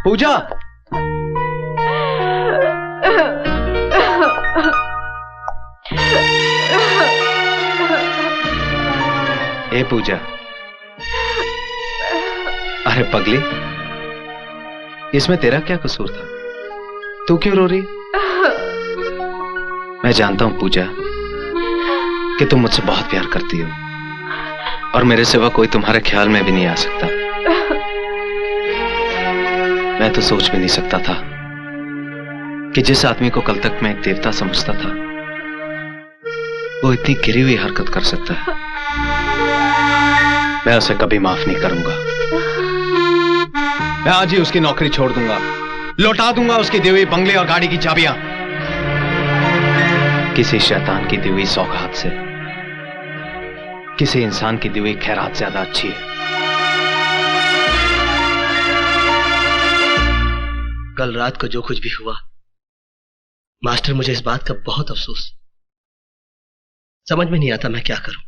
S9: पूजा, ए पूजा, अरे पगली, इसमें तेरा क्या कसूर था? तू क्यों रो रही? मैं जानता हूं पूजा कि तुम मुझसे बहुत प्यार करती हो और मेरे सिवा कोई तुम्हारे ख्याल में भी नहीं आ सकता। मैं तो सोच भी नहीं सकता था कि जिस आदमी को कल तक मैं एक देवता समझता था वो इतनी गिरी हुई हरकत कर सकता है। मैं उसे कभी माफ नहीं करूंगा। मैं आज ही उसकी नौकरी छोड़ दूंगा, लौटा दूंगा उसकी दी हुई बंगले और गाड़ी की चाबियां। किसी शैतान की दी हुई सौगात से किसी इंसान की दी हुई खैरात ज्यादा अच्छी है।
S11: कल रात को जो कुछ भी हुआ, मास्टर, मुझे इस बात का बहुत अफसोस। समझ में नहीं आता मैं क्या करूं।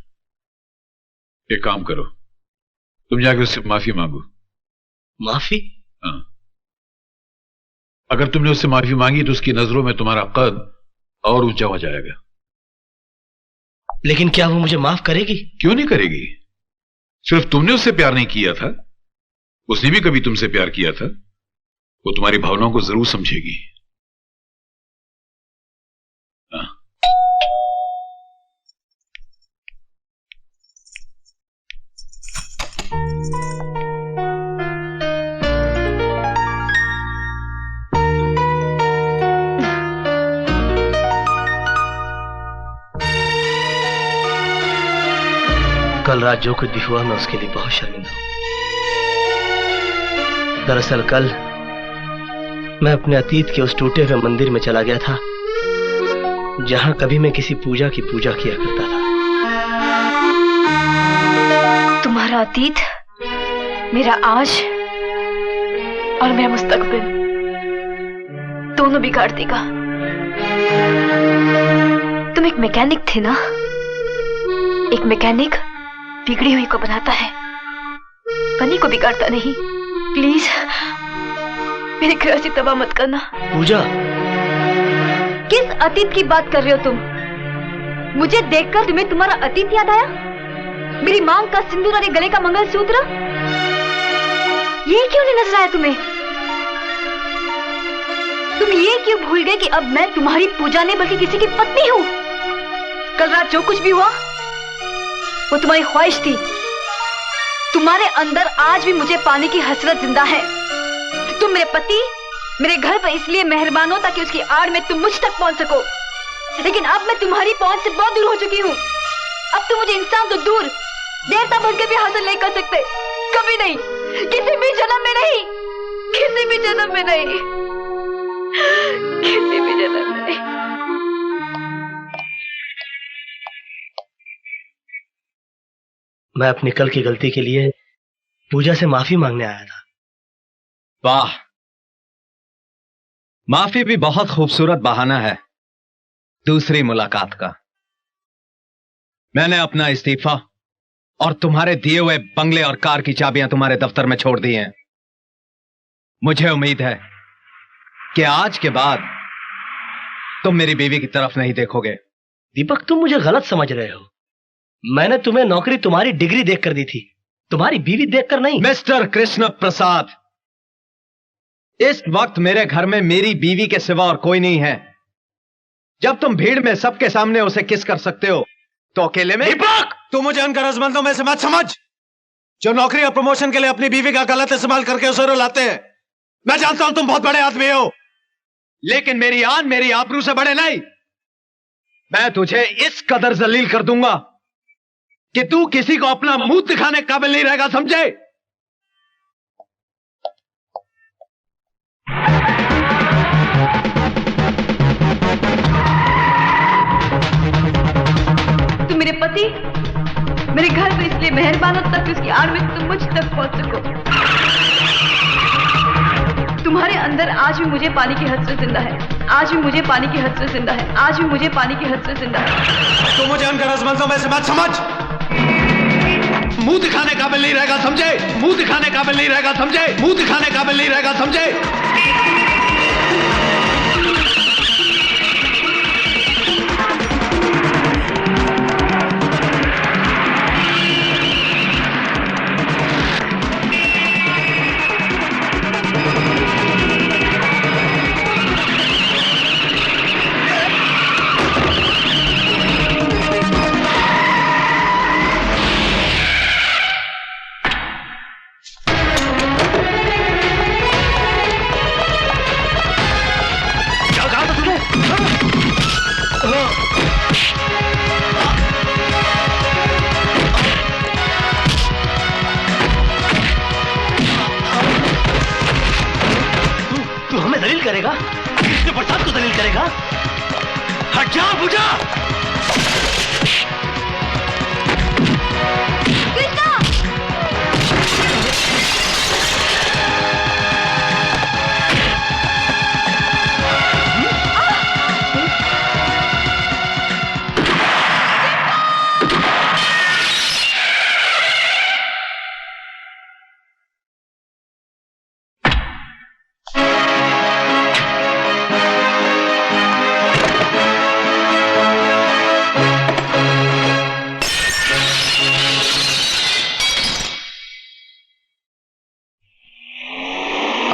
S3: एक काम करो, तुम जाके उससे माफी मांगो।
S11: माफी?
S3: हाँ। अगर तुमने उससे माफी मांगी तो उसकी नजरों में तुम्हारा कद और ऊंचा हो जाएगा।
S11: लेकिन क्या वो मुझे माफ करेगी?
S3: क्यों नहीं करेगी? सिर्फ तुमने उससे प्यार नहीं किया था, उसने भी कभी तुमसे प्यार किया था। वो तुम्हारी भावनाओं को जरूर समझेगी। हाँ।
S11: कल रात जो कुछ भी हुआ मैं उसके लिए बहुत शर्मिंदा हूं। दरअसल कल मैं अपने अतीत के उस टूटे हुए मंदिर में चला गया था जहां कभी मैं किसी पूजा की पूजा किया करता था।
S1: तुम्हारा अतीत, मेरा आज और मेरा मुस्तकबिल दोनों बिगाड़ देगा। तुम एक मैकेनिक थे ना? एक मैकेनिक बिगड़ी हुई को बनाता है, बनी को बिगाड़ता नहीं। प्लीज मेरी गृहस्थी तबाह मत करना।
S11: पूजा,
S1: किस अतीत की बात कर रहे हो तुम? मुझे देखकर तुम्हें तुम्हारा अतीत याद आया? मेरी मांग का सिंदूर और गले का मंगलसूत्र, ये क्यों नहीं नजर आया तुम्हें? तुम ये क्यों भूल गए कि अब मैं तुम्हारी पूजा नहीं बल्कि किसी की पत्नी हूं? कल रात जो कुछ भी हुआ वो तुम्हारी ख्वाहिश थी। तुम्हारे अंदर आज भी मुझे पाने की हसरत जिंदा है। तुम मेरे पति, मेरे घर पर इसलिए मेहरबान हो ताकि उसकी आड़ में तुम मुझ तक पहुंच सको। लेकिन अब मैं तुम्हारी पहुंच से बहुत दूर हो चुकी हूँ। अब तुम मुझे इंसान तो दूर, देवता बनकर भी हासिल नहीं कर सकते। कभी नहीं, किसी भी जन्म में नहीं, किसी भी जन्म में नहीं, किसी भी जन्म में नहीं।
S11: मैं अपनी कल की गलती के लिए पूजा से माफी मांगने आया था।
S9: वाह, माफी भी बहुत खूबसूरत बहाना है दूसरी मुलाकात का। मैंने अपना इस्तीफा और तुम्हारे दिए हुए बंगले और कार की चाबियां तुम्हारे दफ्तर में छोड़ दी हैं। मुझे उम्मीद है कि आज के बाद तुम मेरी बीवी की तरफ नहीं देखोगे।
S11: दीपक, तुम मुझे गलत समझ रहे हो। मैंने तुम्हें नौकरी तुम्हारी डिग्री देखकर दी थी, तुम्हारी बीवी देखकर नहीं।
S9: मिस्टर कृष्ण प्रसाद, इस वक्त मेरे घर में मेरी बीवी के सिवा और कोई नहीं है। जब तुम भीड़ में सबके सामने उसे किस कर सकते हो तो अकेले में?
S7: दीपक,
S9: तुम मुझे उन गरजमंदों में से मत समझ जो नौकरी और प्रमोशन के लिए अपनी बीवी का गलत इस्तेमाल करके उसे रुलाते हैं। मैं जानता हूं तुम बहुत बड़े आदमी हो, लेकिन मेरी आन मेरी आबरू से बड़े नहीं। मैं तुझे इस कदर जलील कर दूंगा कि तू किसी को अपना मुंह दिखाने काबिल नहीं रहेगा, समझे?
S1: तुम मेरे पति, मेरे घर पर इसलिए मेहरबान हो ताकि उसकी आड़ में तुम मुझ तक पहुंच सको। तुम्हारे अंदर आज भी मुझे पानी की हसरत जिंदा है, आज भी मुझे पानी की हसरत जिंदा है, आज भी मुझे पानी की हसरत जिंदा है।
S9: तुम मुझे उन गरजमंदों में से मत समझ।
S3: मुंह दिखाने काबिल नहीं रहेगा, समझे? मुंह दिखाने काबिल नहीं रहेगा, समझे? मुंह दिखाने काबिल नहीं रहेगा, समझे?
S2: तू हमें दलील करेगा? कृष्ण प्रसाद को दलील करेगा? हट जा बुझा!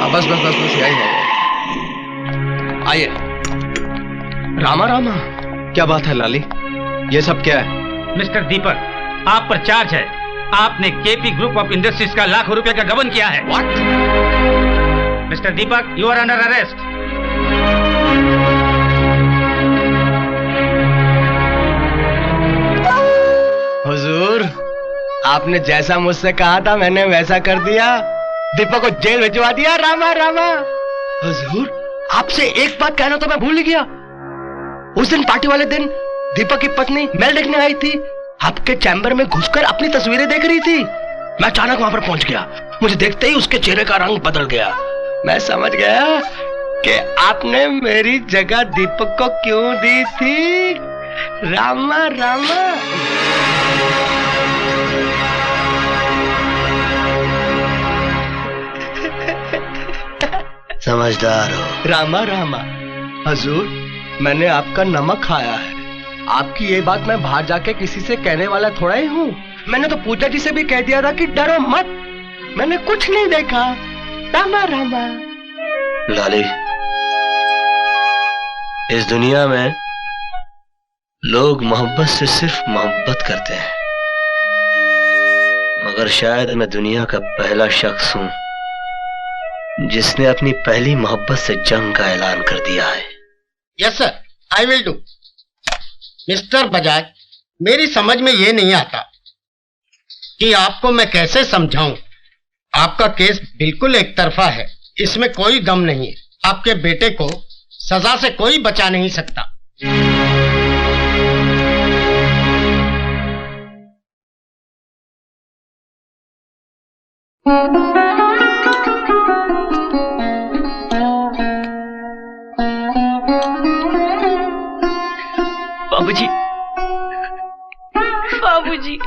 S11: बस बस बस बस यही है। आइए। रामा रामा,
S9: क्या बात है लाली? ये सब क्या है?
S8: मिस्टर दीपक, आप पर चार्ज है। आपने केपी ग्रुप ऑफ इंडस्ट्रीज का लाखों रुपए का गबन किया है।
S11: What?
S8: Mister Deepak, you are under arrest.
S11: हुजूर, आपने जैसा मुझसे कहा था मैंने वैसा कर दिया। दीपक को जेल भिजवा दिया। रामा रामा। हुजूर, आपसे एक बात कहना तो मैं भूल ही गया। उस दिन पार्टी वाले दिन दीपक की पत्नी मेल देखने आई थी, आपके चैम्बर में घुसकर अपनी तस्वीरें देख रही थी। मैं अचानक वहां पर पहुंच गया। मुझे देखते ही उसके चेहरे का रंग बदल गया। मैं समझ गया कि आपने मेरी जगह दीपक को क्यों दी थी। रामा रामा। समझदार हो। रामा रामा। हजूर, मैंने आपका नमक खाया है। आपकी ये बात मैं बाहर जाके किसी से कहने वाला थोड़ा ही हूँ। मैंने तो पूजा जी से भी कह दिया था कि डरो मत, मैंने कुछ नहीं देखा। रामा रामा। लाली, इस दुनिया में लोग मोहब्बत से सिर्फ मोहब्बत करते हैं, मगर शायद मैं दुनिया का पहला शख्स हूं जिसने अपनी पहली मोहब्बत से जंग का ऐलान कर दिया है।
S12: Yes sir, I will do. Mister Bajaj, मेरी समझ में ये नहीं आता कि आपको मैं कैसे समझाऊं। आपका केस बिल्कुल एक तरफा है, इसमें कोई दम नहीं है। आपके बेटे को सजा से कोई बचा नहीं सकता।
S13: बाबूजी,
S6: बाबूजी।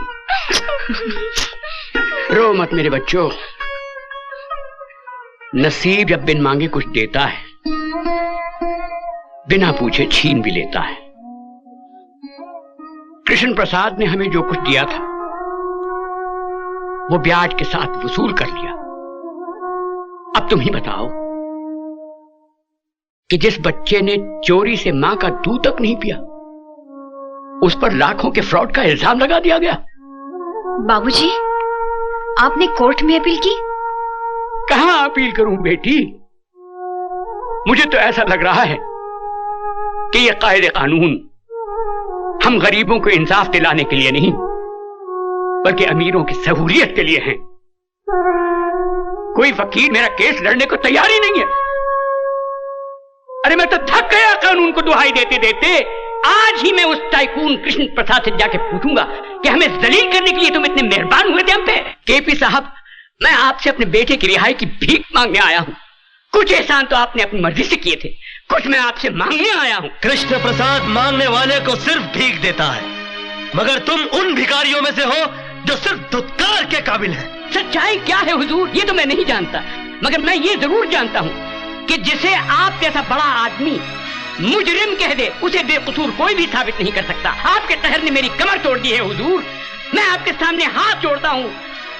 S13: रो मत मेरे बच्चों। नसीब जब बिन मांगे कुछ देता है, बिना पूछे छीन भी लेता है। कृष्ण प्रसाद ने हमें जो कुछ दिया था वो ब्याज के साथ वसूल कर लिया। अब तुम ही बताओ कि जिस बच्चे ने चोरी से मां का दूध तक नहीं पिया, उस पर लाखों के फ्रॉड का इल्जाम लगा दिया गया।
S1: बाबूजी, आपने कोर्ट में अपील की?
S13: कहां अपील करूं बेटी? मुझे तो ऐसा लग रहा है कि यह कायदे कानून हम गरीबों को इंसाफ दिलाने के लिए नहीं, बल्कि अमीरों की सहूलियत के लिए हैं। कोई वकील मेरा केस लड़ने को तैयार ही नहीं है। अरे मैं तो थक गया कानून को दुहाई देते देते। आज ही मैं उस टाइकून कृष्ण प्रसाद से जाके पूछूंगा कि हमें जलील करने के लिए तुम इतने मेहरबान हुए थे हम पे। केपी साहब, मैं आपसे अपने बेटे की रिहाई की भीख मांगने आया हूं। कुछ एहसान तो आपने अपनी मर्जी से किए थे, कुछ मैं आपसे मांगने आया हूं।
S2: कृष्ण प्रसाद मांगने वाले को सिर्फ भीख देता है, मगर तुम उन भिखारियों में से हो जो सिर्फ धुतकार के काबिल है।
S13: सच्चाई क्या है हुजूर, ये तो मैं नहीं जानता, मगर मैं ये जरूर जानता हूँ कि जिसे आप जैसा बड़ा आदमी मुजरिम कह दे, उसे बेकसूर कोई भी साबित नहीं कर सकता। आपके कहर ने मेरी कमर तोड़ दी है हुजूर। मैं आपके सामने हाथ जोड़ता हूँ,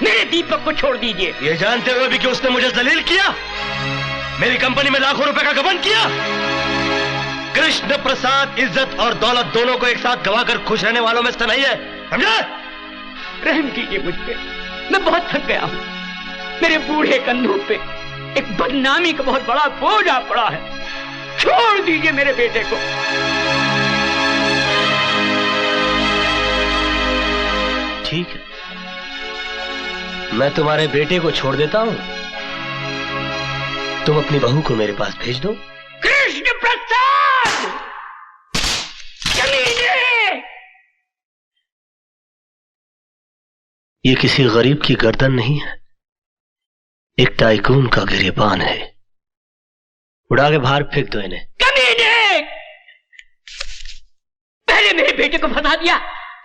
S13: मेरे दीपक को छोड़ दीजिए।
S2: ये जानते हुए भी कि उसने मुझे जलील किया, मेरी कंपनी में लाखों रुपए का गबन किया। कृष्ण प्रसाद इज्जत और दौलत दोनों को एक साथ गवाकर खुश रहने वालों में से नहीं है, समझे?
S13: रहम कीजिए मुझ पे, मैं बहुत थक गया हूँ। मेरे बूढ़े कंधों पे एक बदनामी का बहुत बड़ा बोझ आ पड़ा है। छोड़ दीजिए मेरे बेटे को।
S11: ठीक है, मैं तुम्हारे बेटे को छोड़ देता हूं, तुम अपनी बहू को मेरे पास भेज दो।
S13: कृष्ण प्रसाद कमीने!
S11: ये किसी गरीब की गर्दन नहीं है, एक टाइकून का गिरेबान है। उड़ा के बाहर फेंक दो इन्हें।
S13: कमीने! पहले मेरे बेटे को फंसा दिया,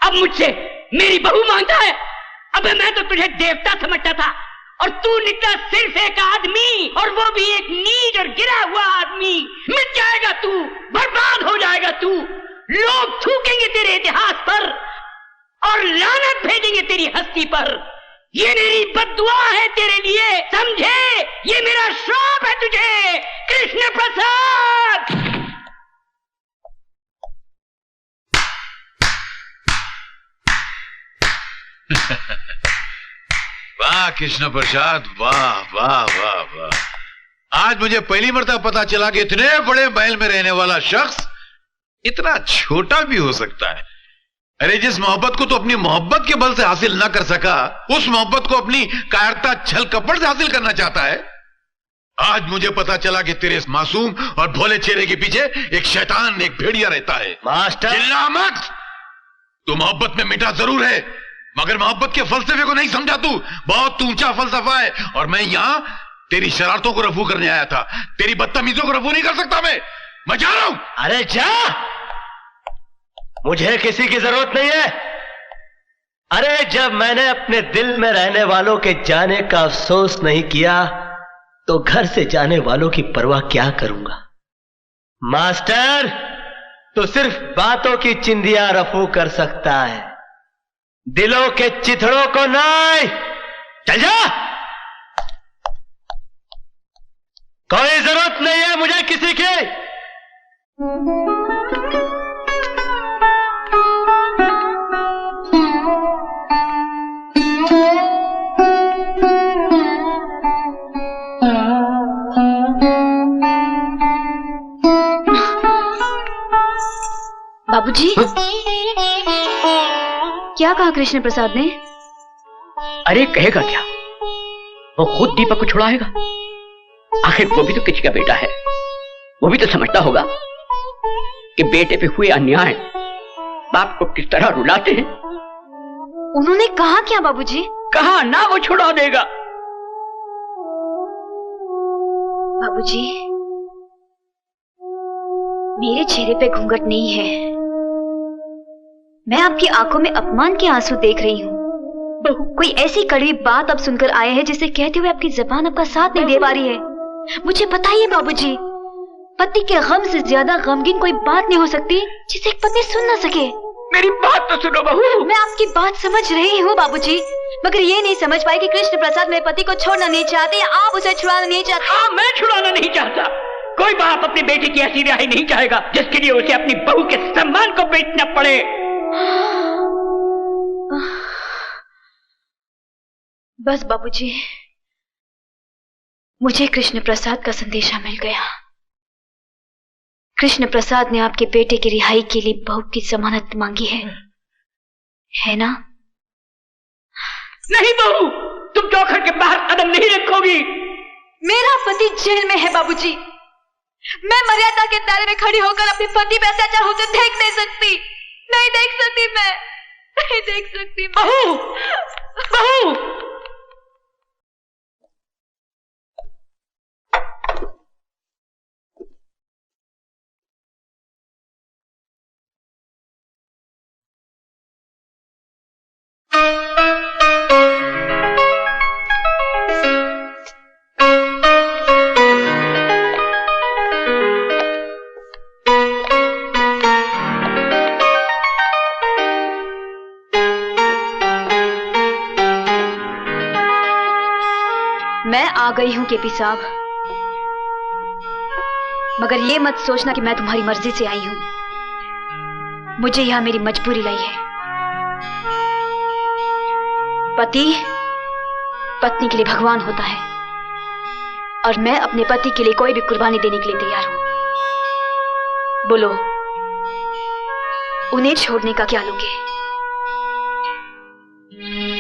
S13: अब मुझसे मेरी बहू मांगता है। अबे मैं तो तुझे देवता समझता था और तू निकला सिर्फ एक आदमी, और वो भी एक नीच और गिरा हुआ आदमी। मिट जाएगा तू, बर्बाद हो जाएगा तू। लोग थूकेंगे तेरे इतिहास पर और लानत भेजेंगे तेरी हस्ती पर। ये मेरी बद्दुआ है तेरे लिए, समझे? ये मेरा श्राप है तुझे, कृष्ण प्रसाद।
S3: वाह कृष्ण प्रसाद, वाह वाह वाह वाह। आज मुझे पहली मर्तबा पता चला कि इतने बड़े महल में रहने वाला शख्स इतना छोटा भी हो सकता है। अरे जिस मोहब्बत को तो अपनी मोहब्बत के बल से हासिल ना कर सका, उस मोहब्बत को अपनी कायरता छल कपट से हासिल करना चाहता है। आज मुझे पता चला कि तेरे इस मासूम और भोले चेहरे के पीछे एक शैतान, एक भेड़िया रहता है।
S11: मास्टर
S3: चिल्ला मत। तू मोहब्बत में मिटा जरूर है, मगर मोहब्बत के फलसफे को नहीं समझा। तू बहुत ऊंचा फलसफा है, और मैं यहां तेरी शरारतों को रफू करने आया था। तेरी बदतमीजों को रफू नहीं कर सकता मैं जा रहा हूं।
S11: अरे जा, मुझे किसी की जरूरत नहीं है। अरे जब मैंने अपने दिल में रहने वालों के जाने का अफसोस नहीं किया, तो घर से जाने वालों की परवाह क्या करूंगा। मास्टर, तो सिर्फ बातों की चिंदियां रफू कर सकता है, दिलों के चिथड़ों को नहीं। चल जा, कोई जरूरत नहीं है मुझे किसी की।
S1: बाबूजी, क्या कहा कृष्ण प्रसाद ने?
S13: अरे कहेगा क्या, वो खुद दीपक को छुड़ाएगा। आखिर वो भी तो किसी का बेटा है, वो भी तो समझता होगा कि बेटे पे हुए अन्याय बाप को किस तरह रुलाते हैं।
S1: उन्होंने कहा क्या बाबूजी?
S13: कहा ना वो छुड़ा देगा।
S1: बाबूजी, मेरे चेहरे पे घूंघट नहीं है, मैं आपकी आंखों में अपमान के आंसू देख रही हूँ। कोई ऐसी कड़वी बात अब सुनकर आए हैं जिसे कहते हुए आपकी जबान आपका साथ नहीं दे पा रही है। मुझे बताइए बाबूजी, पति के गम से ज्यादा गमगीन कोई बात नहीं हो सकती जिसे एक पत्नी सुन ना सके।
S13: मेरी बात तो सुनो बहू।
S1: मैं आपकी बात समझ रही हूँ बाबूजी, मगर ये नहीं समझ पाई कि कृष्ण प्रसाद मेरे पति को छोड़ना नहीं चाहते या आप उसे छुड़ाना नहीं चाहते।
S13: हाँ, मैं छुड़ाना नहीं चाहता। कोई बाप अपने बेटे की ऐसी रिहाई नहीं चाहेगा जिसके लिए उसे अपनी बहू के सम्मान को बेचना पड़े।
S1: बस बाबूजी, मुझे कृष्ण प्रसाद का संदेशा मिल गया। कृष्ण प्रसाद ने आपके बेटे की रिहाई के लिए बहू की जमानत मांगी है ना?
S13: नहीं बहू, तुम चौखट के बाहर कदम नहीं रखोगी।
S1: मेरा पति जेल में है बाबूजी, मैं मर्यादा के दायरे में खड़ी होकर अपने पति पे अत्याचार होते देख नहीं सकती। नहीं देख सकती, मैं नहीं देख सकती।
S13: बहू, बहू,
S1: मैं आ गई हूं केपी साहब, मगर ये मत सोचना कि मैं तुम्हारी मर्जी से आई हूं। मुझे यहां मेरी मजबूरी लाई है। पति पत्नी के लिए भगवान होता है और मैं अपने पति के लिए कोई भी कुर्बानी देने के लिए तैयार हूं। बोलो, उन्हें छोड़ने का क्या लोगे?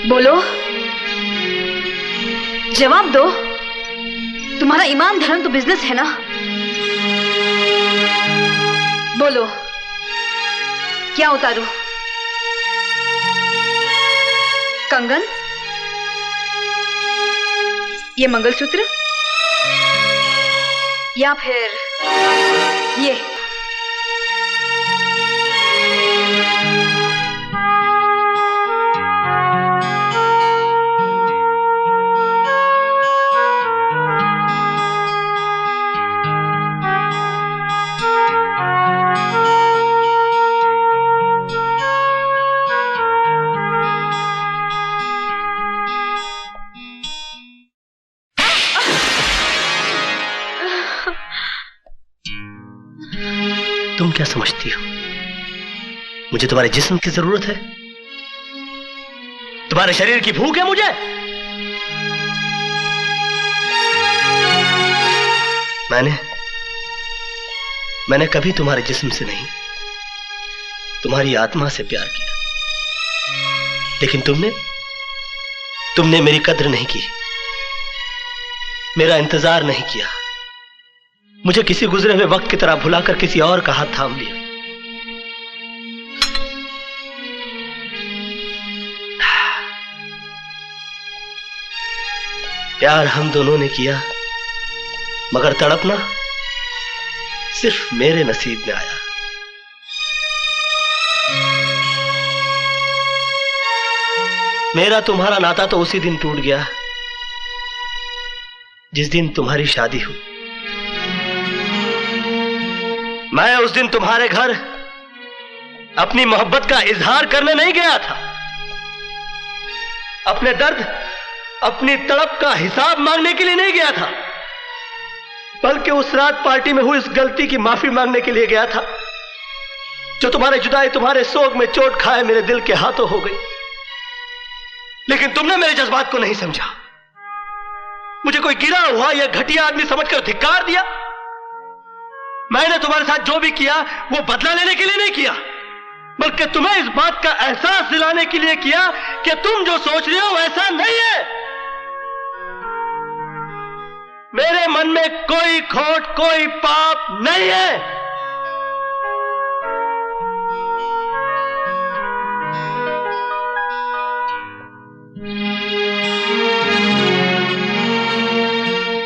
S1: बोलो, जवाब दो। तुम्हारा ईमान धर्म तो बिजनेस है ना? बोलो, क्या उतारूं? कंगन, ये मंगलसूत्र, या फिर ये?
S2: तुम क्या समझती हो मुझे तुम्हारे जिस्म की जरूरत है? तुम्हारे शरीर की भूख है मुझे? मैंने कभी तुम्हारे जिस्म से नहीं, तुम्हारी आत्मा से प्यार किया। लेकिन तुमने मेरी कद्र नहीं की, मेरा इंतजार नहीं किया। मुझे किसी गुजरे हुए वक्त की तरह भुलाकर किसी और का हाथ थाम लिया। प्यार हम दोनों ने किया, मगर तड़पना सिर्फ मेरे नसीब में आया। मेरा तुम्हारा नाता तो उसी दिन टूट गया जिस दिन तुम्हारी शादी हुई। मैं उस दिन तुम्हारे घर अपनी मोहब्बत का इजहार करने नहीं गया था, अपने दर्द, अपनी तड़प का हिसाब मांगने के लिए नहीं गया था, बल्कि उस रात पार्टी में हुई इस गलती की माफी मांगने के लिए गया था जो तुम्हारे जुदाई, तुम्हारे सोग में चोट खाए मेरे दिल के हाथों हो गई। लेकिन तुमने मेरे जज्बात को नहीं समझा, मुझे कोई गिरा हुआ या घटिया आदमी समझकर धिक्कार दिया। मैंने तुम्हारे साथ जो भी किया वो बदला लेने के लिए नहीं किया, बल्कि तुम्हें इस बात का एहसास दिलाने के लिए किया कि तुम जो सोच रहे हो वैसा नहीं है। मेरे मन में कोई खोट, कोई पाप नहीं है।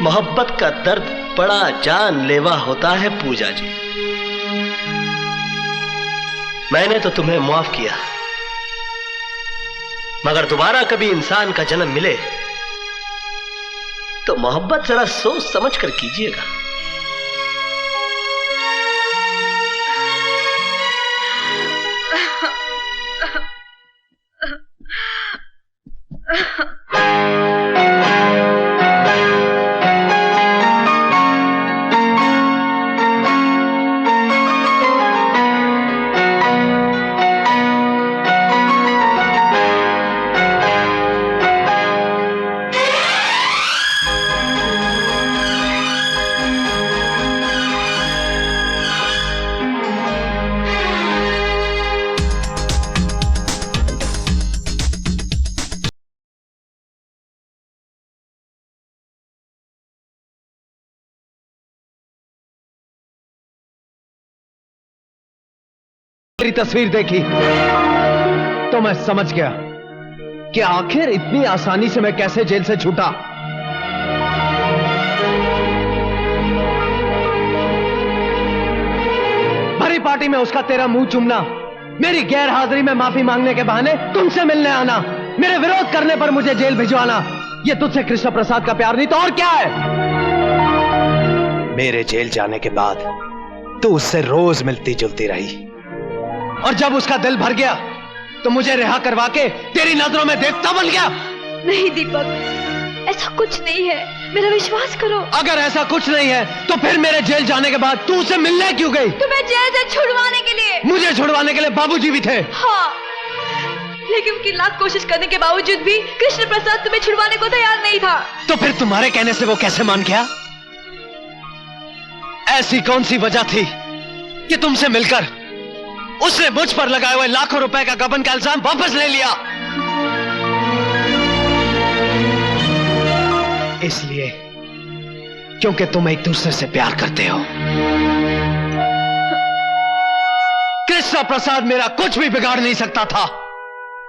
S2: मोहब्बत का दर्द बड़ा जानलेवा होता है पूजा जी। मैंने तो तुम्हें माफ किया, मगर दोबारा कभी इंसान का जन्म मिले तो मोहब्बत जरा सोच समझ कर कीजिएगा।
S9: मेरी तस्वीर देखी तो मैं समझ गया कि आखिर इतनी आसानी से मैं कैसे जेल से छूटा। भरी पार्टी में उसका तेरा मुंह चूमना, मेरी गैर हाजिरी में माफी मांगने के बहाने तुमसे मिलने आना, मेरे विरोध करने पर मुझे जेल भिजवाना, यह तुझसे कृष्ण प्रसाद का प्यार नहीं तो और क्या है? मेरे जेल जाने के बाद तू उससे रोज मिलती जुलती रही और जब उसका दिल भर गया तो मुझे रिहा करवा के तेरी नजरों में देवता बन गया।
S1: नहीं दीपक, ऐसा कुछ नहीं है, मेरा विश्वास करो।
S11: अगर ऐसा कुछ नहीं है तो फिर मेरे जेल जाने के बाद तू उसे मिलने क्यों गई?
S1: तुम्हें जेल से छुड़वाने के लिए।
S11: मुझे छुड़वाने के लिए बाबूजी भी थे।
S1: हाँ, लेकिन उनकी लाख कोशिश करने के बावजूद भी कृष्ण प्रसाद तुम्हें छुड़वाने को तैयार नहीं था।
S11: तो फिर तुम्हारे कहने से वो कैसे मान गया? ऐसी कौन सी वजह थी कि तुमसे मिलकर उसने मुझ पर लगाए हुए लाखों रुपए का गबन का इल्जाम वापस ले लिया? इसलिए क्योंकि तुम एक दूसरे से प्यार करते हो। कृष्ण प्रसाद मेरा कुछ भी बिगाड़ नहीं सकता था,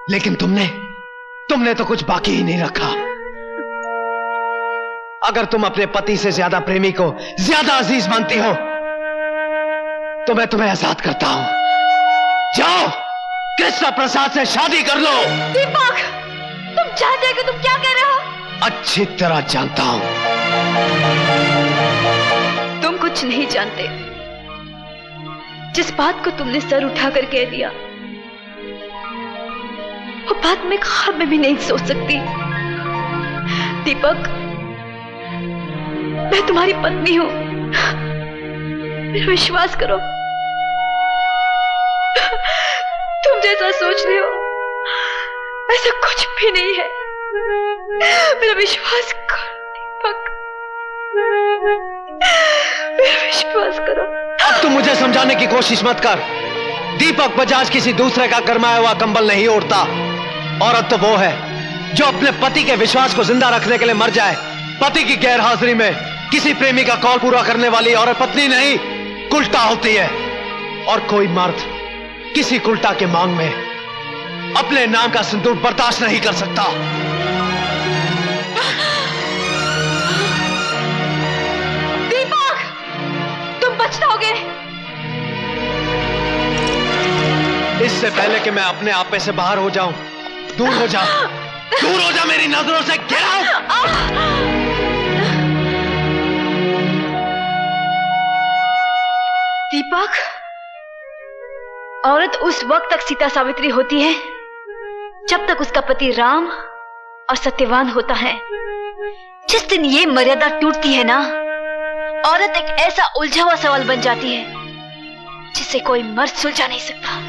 S11: लेकिन तुमने तो कुछ बाकी ही नहीं रखा। अगर तुम अपने पति से ज्यादा प्रेमी को ज्यादा अजीज मानती हो तो मैं तुम्हें आजाद करता हूं। जाओ, कृष्ण प्रसाद से शादी कर लो।
S1: दीपक, तुम जानते हो कि तुम क्या कह रहे हो?
S11: अच्छी तरह जानता हूं।
S1: तुम कुछ नहीं जानते। जिस बात को तुमने सर उठाकर कह दिया, वो बात मैं ख्वाब में भी नहीं सोच सकती। दीपक, मैं तुम्हारी पत्नी हूं, मेरा विश्वास करो। तुम जैसा सोच रहे हो ऐसा कुछ भी नहीं है, मेरा विश्वास करो दीपक, मेरा विश्वास करो।
S11: अब तुम मुझे समझाने की कोशिश मत कर। दीपक बजाज किसी दूसरे का गरमाया हुआ कंबल नहीं ओढ़ता। औरत तो वो है जो अपने पति के विश्वास को जिंदा रखने के लिए मर जाए। पति की गैर हाजिरी में किसी प्रेमी का कॉल पूरा करने वाली औरत पत्नी नहीं, कुल्टा होती है। और कोई मर्द किसी कुल्टा के मांग में अपने नाम का सिंदूर बर्दाश्त नहीं कर सकता।
S1: दीपक, तुम पछताओगे।
S11: इससे पहले कि मैं अपने आप में से बाहर हो जाऊं, दूर हो जा, दूर हो जा मेरी नजरों से। Get out.
S1: दीपक, औरत उस वक्त तक सीता सावित्री होती है जब तक उसका पति राम और सत्यवान होता है। जिस दिन ये मर्यादा टूटती है ना, औरत एक ऐसा उलझा हुआ सवाल बन जाती है जिसे कोई मर्द सुलझा नहीं सकता।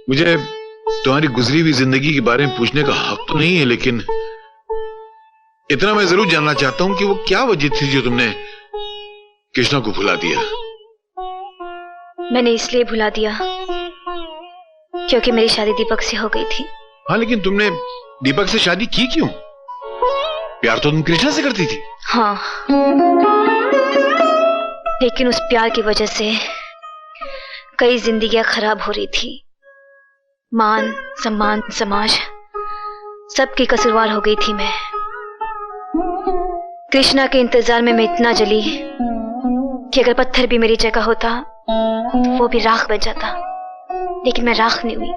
S3: मुझे तुम्हारी गुजरी हुई जिंदगी के बारे में पूछने का हक तो नहीं है, लेकिन इतना मैं जरूर जानना चाहता हूं कि वो क्या वजह थी जो तुमने कृष्णा को भुला दिया।
S1: मैंने इसलिए भुला दिया क्योंकि मेरी शादी दीपक से हो गई थी।
S3: हाँ, लेकिन तुमने दीपक से शादी की क्यों? प्यार तो तुम कृष्णा से करती थी।
S1: हाँ, लेकिन उस प्यार की वजह से कई जिंदगियां खराब हो रही थी। मान सम्मान समाज सबकी कसूरवार हो गई थी मैं। कृष्णा के इंतजार में मैं इतना जली कि अगर पत्थर भी मेरी जगह होता तो वो भी राख बन जाता, लेकिन मैं राख नहीं हुई।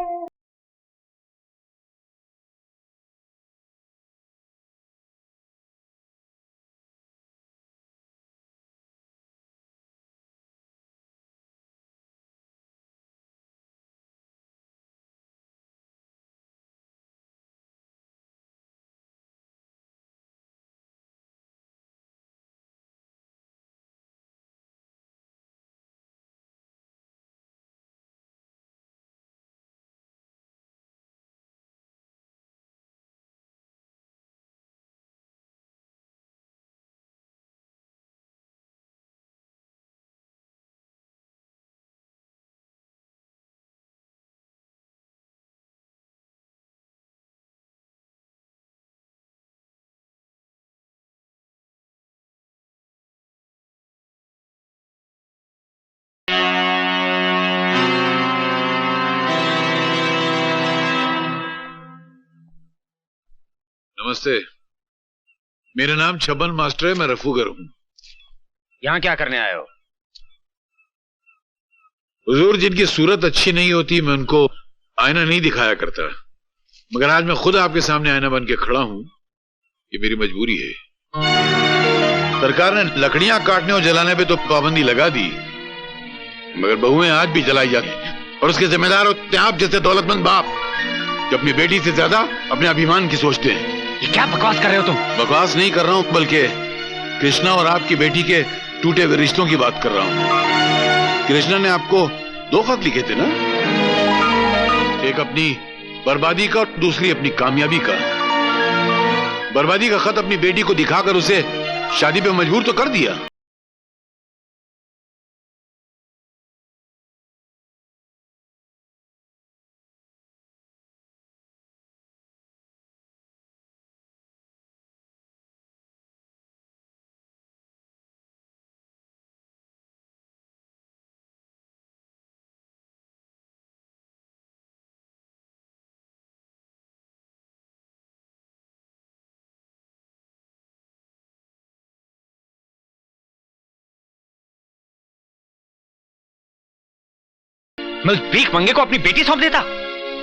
S3: नमस्ते, मेरा नाम छबन मास्टर है, मैं रफूगर हूं।
S8: यहाँ क्या करने आए हो?
S3: हुजूर, जिनकी सूरत अच्छी नहीं होती मैं उनको आईना नहीं दिखाया करता, मगर आज मैं खुद आपके सामने आईना बन के खड़ा हूं, ये मेरी मजबूरी है। सरकार ने लकड़ियां काटने और जलाने पे तो पाबंदी लगा दी, मगर बहुएं आज भी जलाई जाती हैं और उसके जिम्मेदार होते हैं आप जैसे दौलतमंद बाप जो अपनी बेटी से ज्यादा अपने अभिमान की सोचते हैं।
S8: ये क्या बकवास कर रहे हो तुम? बकवास
S3: नहीं कर रहा हूं, बल्कि कृष्णा और आपकी बेटी के टूटे हुए रिश्तों की बात कर रहा हूं। कृष्णा ने आपको 2 खत लिखे थे ना, एक अपनी बर्बादी का और दूसरी अपनी कामयाबी का। बर्बादी का खत अपनी बेटी को दिखाकर उसे शादी पे मजबूर तो कर दिया,
S8: मैं उस भीख मंगे को अपनी बेटी सौंप देता?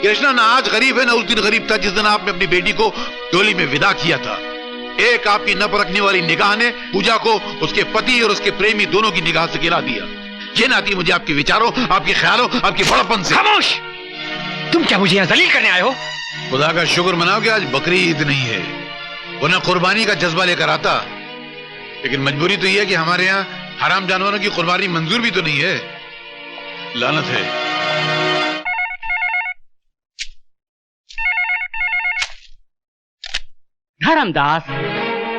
S3: कृष्णा ना आज गरीब है ना उस दिन गरीब था जिस दिन आपने अपनी बेटी को डोली में विदा किया था। एक आपकी न परखने वाली निगाह ने पूजा को उसके पति और उसके प्रेमी दोनों की निगाह से गिरा दिया। ये नाती मुझे आपके विचारों, आपके ख्यालों, आपके बड़प्पन से।
S8: खामोश! तुम क्या मुझे यहाँ जलील करने आए हो?
S3: खुदा का शुक्र मनाओ कि आज बकरी ईद नहीं है, वरना कुर्बानी का जज्बा लेकर आता। लेकिन मजबूरी तो यह है कि हमारे यहाँ हराम जानवरों की कुर्बानी मंजूर भी तो नहीं है। लानत है।
S13: धर्मदास,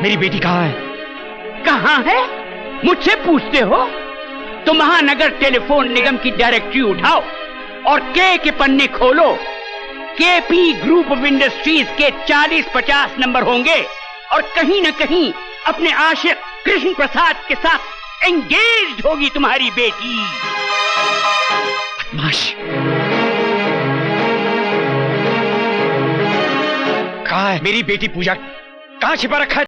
S8: मेरी बेटी कहाँ है?
S13: कहाँ है मुझसे पूछते हो? तो महानगर टेलीफोन निगम की डायरेक्टरी उठाओ और के पन्ने खोलो। केपी ग्रुप ऑफ इंडस्ट्रीज के 40-50 नंबर होंगे और कहीं न कहीं अपने आशिक कृष्ण प्रसाद के साथ एंगेज्ड होगी तुम्हारी बेटी।
S8: बदमाश! कहाँ है मेरी बेटी पूजा? कहाँ छिपा रखा है?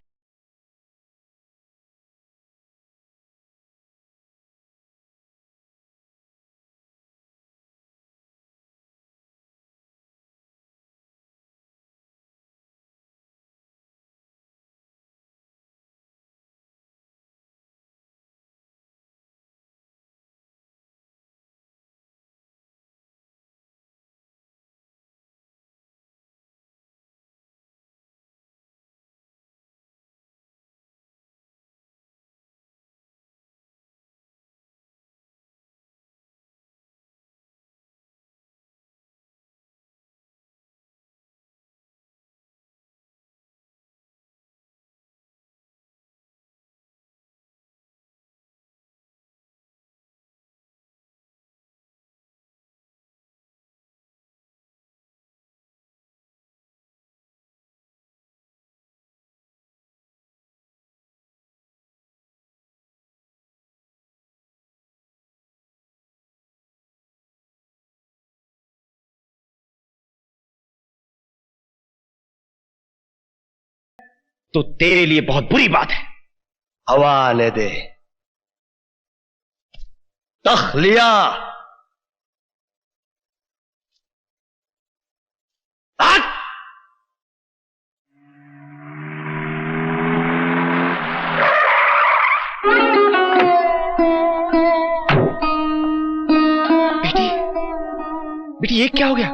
S8: तो तेरे लिए बहुत बुरी बात है।
S11: हवा आने दे। तखलिया।
S13: आज
S8: बेटी ये क्या हो गया?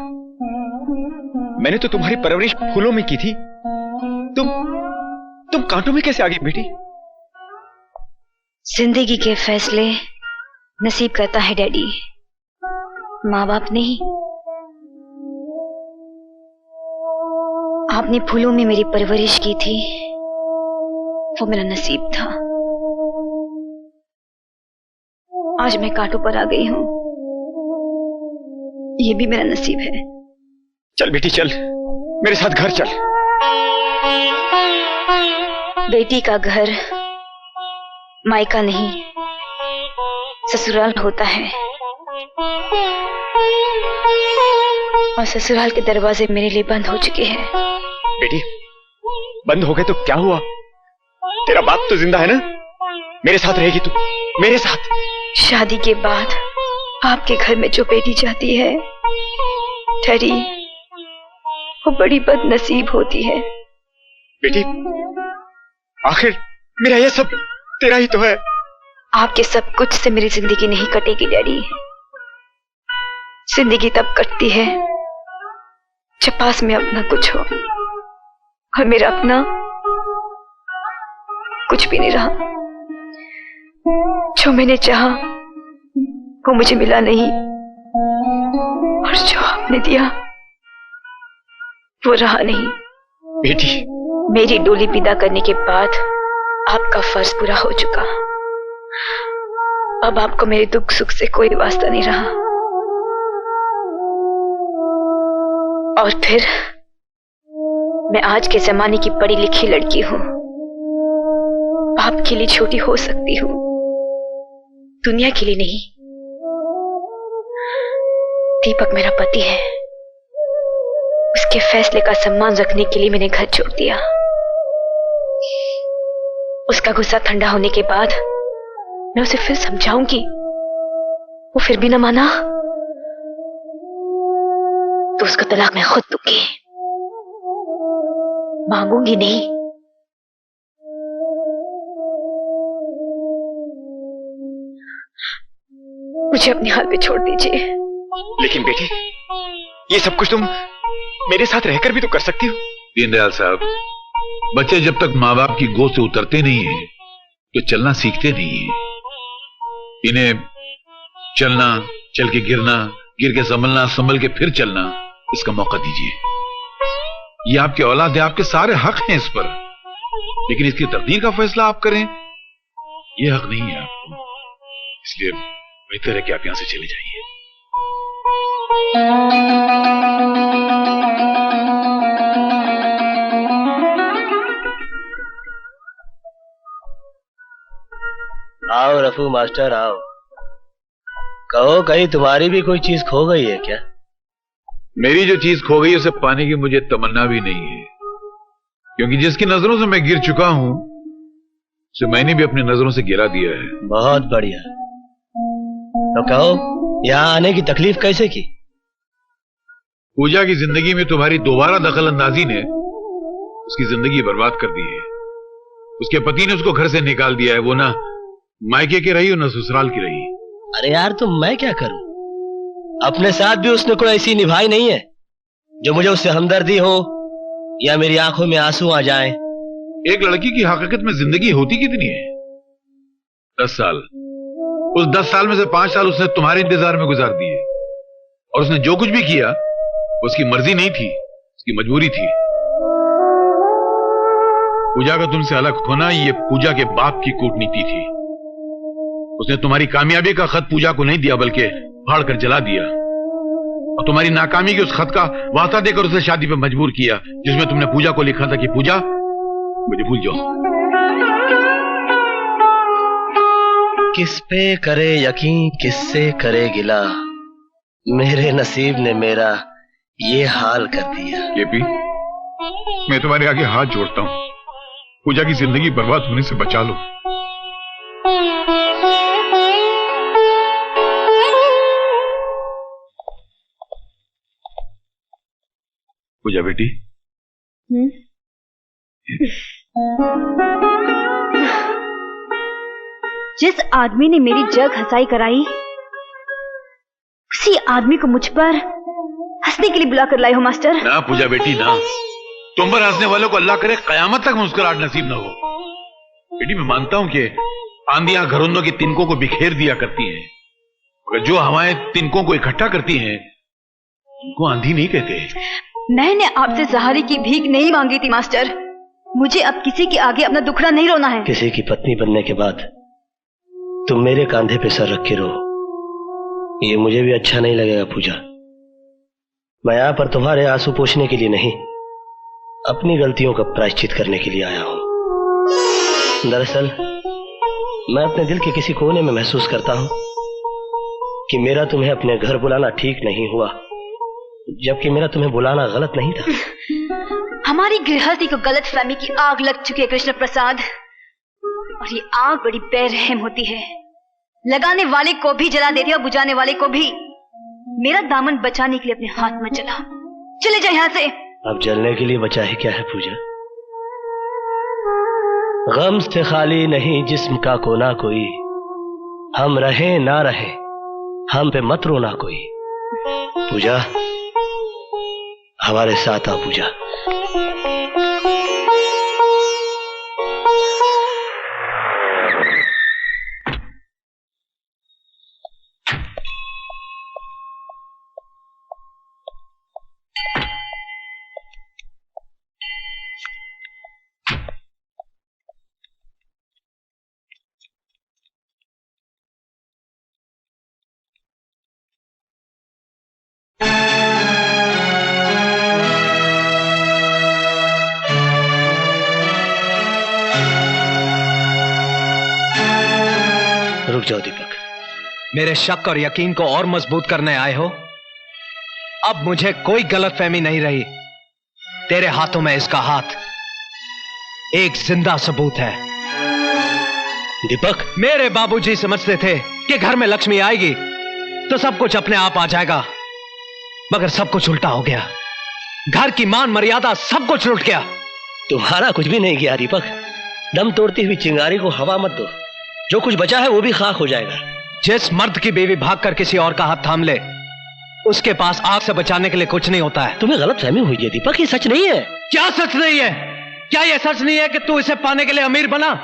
S8: मैंने तो तुम्हारी परवरिश फूलों में की थी, तुम कांटों में कैसे आ गई बेटी?
S1: जिंदगी के फैसले नसीब करता है डैडी, माँ बाप नहीं। आपने फूलों में मेरी परवरिश की थी, वो मेरा नसीब था। आज मैं कांटों पर आ गई हूं, ये भी मेरा नसीब है।
S8: चल बेटी चल, मेरे साथ घर चल।
S1: बेटी का घर मायका नहीं ससुराल होता है, और ससुराल के दरवाजे मेरे लिए बंद हो चुके हैं।
S8: बेटी बंद हो गए तो क्या हुआ? तेरा बाप तो जिंदा है ना?
S11: मेरे साथ रहेगी तू, मेरे साथ।
S1: शादी के बाद आपके घर में जो बेटी जाती है डैडी, वो बड़ी बदनसीब होती है।
S11: बेटी, आखिर मेरा ये सब तेरा ही तो है।
S1: आपके सब कुछ से मेरी जिंदगी नहीं कटेगी डैडी। जिंदगी तब कटती है जब पास में अपना कुछ हो, और मेरा अपना कुछ भी नहीं रहा। जो मैंने चाहा वो मुझे मिला नहीं, और जो आपने दिया वो रहा नहीं।
S11: बेटी,
S1: मेरी डोली विदा करने के बाद आपका फर्ज पूरा हो चुका। अब आपको मेरे दुख सुख से कोई वास्ता नहीं रहा। और फिर मैं आज के जमाने की पढ़ी लिखी लड़की हूं, आपके लिए छोटी हो सकती हूं, दुनिया के लिए नहीं। दीपक मेरा पति है, उसके फैसले का सम्मान रखने के लिए मैंने घर छोड़ दिया। उसका गुस्सा ठंडा होने के बाद मैं उसे फिर समझाऊंगी, वो फिर भी न माना तो उसका तलाक मैं खुद दूंगी, मांगूंगी नहीं। मुझे अपने हाल पे छोड़ दीजिए।
S11: लेकिन बेटी, ये सब कुछ तुम मेरे साथ रहकर भी तो कर सकती हो।
S3: दीनदयाल साहब, बच्चे जब तक माँ बाप की गोद से उतरते नहीं है तो चलना सीखते नहीं है। इन्हें चलना, चल के गिरना, गिर के संभलना, संभल के फिर चलना, इसका मौका दीजिए। ये आपके औलाद है, आपके सारे हक हैं इस पर, लेकिन इसकी तकदीर का फैसला आप करें, ये हक नहीं है आपको। इसलिए बेहतर है कि आप यहां से चले जाइए।
S4: आओ रफू मास्टर, आओ। कहो, कहीं तुम्हारी भी कोई चीज खो गई है क्या?
S3: मेरी जो चीज खो गई उसे पाने की मुझे तमन्ना भी नहीं है, क्योंकि जिसकी नजरों से मैं गिर चुका हूं उसे मैंने भी अपनी नजरों से गिरा दिया है।
S4: बहुत बढ़िया। तो कहो, यहाँ आने की तकलीफ कैसे की?
S3: पूजा की जिंदगी में तुम्हारी दोबारा दखल अंदाजी ने उसकी जिंदगी बर्बाद कर दी है। उसके पति ने उसको घर से निकाल दिया है। वो ना मायके की रही और ना ससुराल की रही।
S4: अरे यार, तो मैं क्या करूं? अपने साथ भी उसने कोई ऐसी निभाई नहीं है जो मुझे उससे हमदर्दी हो या मेरी आंखों में आंसू आ जाएं।
S3: एक लड़की की हकीकत में जिंदगी होती कितनी है? 10 साल। उस 10 साल में से 5 साल उसने तुम्हारे इंतजार में गुजार दिए, और उसने जो कुछ भी किया उसकी मर्जी नहीं थी, उसकी मजबूरी थी। पूजा का तुमसे अलग होना ये पूजा के बाप की कूटनीति थी। उसने तुम्हारी कामयाबी का खत पूजा को नहीं दिया, बल्कि फाड़ कर जला दिया, और तुम्हारी नाकामी के उस खत का वास्ता देकर उसे शादी पे मजबूर किया, जिसमें तुमने पूजा को लिखा था कि पूजा, मुझे भूल जाओ।
S4: किस पे करे यकीन, किससे करे गिला, मेरे नसीब ने मेरा ये हाल कर दिया।
S3: केपी, मैं तुम्हारे आगे हाथ जोड़ता हूं, पूजा की जिंदगी बर्बाद होने से बचा लो। पूजा बेटी,
S1: जिस आदमी ने मेरी जग हंसाई कराई, उसी आदमी को मुझ पर हंसने के लिए बुला कर लाई हो मास्टर।
S3: ना पूजा बेटी ना, तुम पर हंसने वालों को अल्लाह करे कयामत तक मुस्कुराहट नसीब ना हो। बेटी, मैं मानता हूं कि आंधियां घरौंदों के तिनकों को बिखेर दिया करती हैं, मगर जो हवाएं तिनकों को इकट्ठा करती हैं उनको आंधी नहीं कहते।
S1: मैंने आपसे सहारे की भीख नहीं मांगी थी मास्टर। मुझे अब किसी के आगे अपना दुखड़ा नहीं रोना है।
S4: किसी की पत्नी बनने के बाद तुम मेरे कांधे पे सर रख के रो, ये मुझे भी अच्छा नहीं लगेगा पूजा। मैं यहाँ पर तुम्हारे आंसू पोंछने के लिए नहीं, अपनी गलतियों का प्रायश्चित करने के लिए आया हूं। दरअसल मैं अपने दिल के किसी कोने में महसूस करता हूं कि मेरा तुम्हें अपने घर बुलाना ठीक नहीं हुआ, जबकि मेरा तुम्हें बुलाना गलत नहीं था।
S1: हमारी गृहस्थी को गलत फहमी की आग लग चुकी है कृष्ण प्रसाद, और ये आग बड़ी बेरहम होती है, लगाने वाले को भी जला देती है और बुझाने वाले को भी। मेरा दामन बचाने के लिए अपने हाथ में जला, चले जाए यहाँ से।
S2: अब जलने के लिए बचा है क्या है पूजा? गम से खाली नहीं जिस्म का कोना कोई, हम रहे ना रहे हम पे मत रोना कोई। पूजा हमारे साथ आ पूजा। रुक जाओ दीपक।
S9: मेरे शक और यकीन को और मजबूत करने आए हो? अब मुझे कोई गलतफहमी नहीं रही। तेरे हाथों में इसका हाथ एक जिंदा सबूत है।
S2: दीपक,
S9: मेरे बाबूजी समझते थे कि घर में लक्ष्मी आएगी तो सब कुछ अपने आप आ जाएगा, मगर सब कुछ उल्टा हो गया। घर की मान मर्यादा सब कुछ लुट गया।
S2: तुम्हारा कुछ भी नहीं गया दीपक। दम तोड़ती हुई चिंगारी को हवा मत दो, जो कुछ बचा है वो भी खाक हो जाएगा।
S9: जिस मर्द की बीवी भागकर किसी और का हाथ थाम ले, उसके पास आग से बचाने के लिए कुछ नहीं होता है।
S2: तुम्हें गलतफहमी हुई है दीपक, ये सच नहीं है।
S9: क्या सच नहीं है? क्या यह सच नहीं है कि तू इसे पाने के लिए अमीर बना?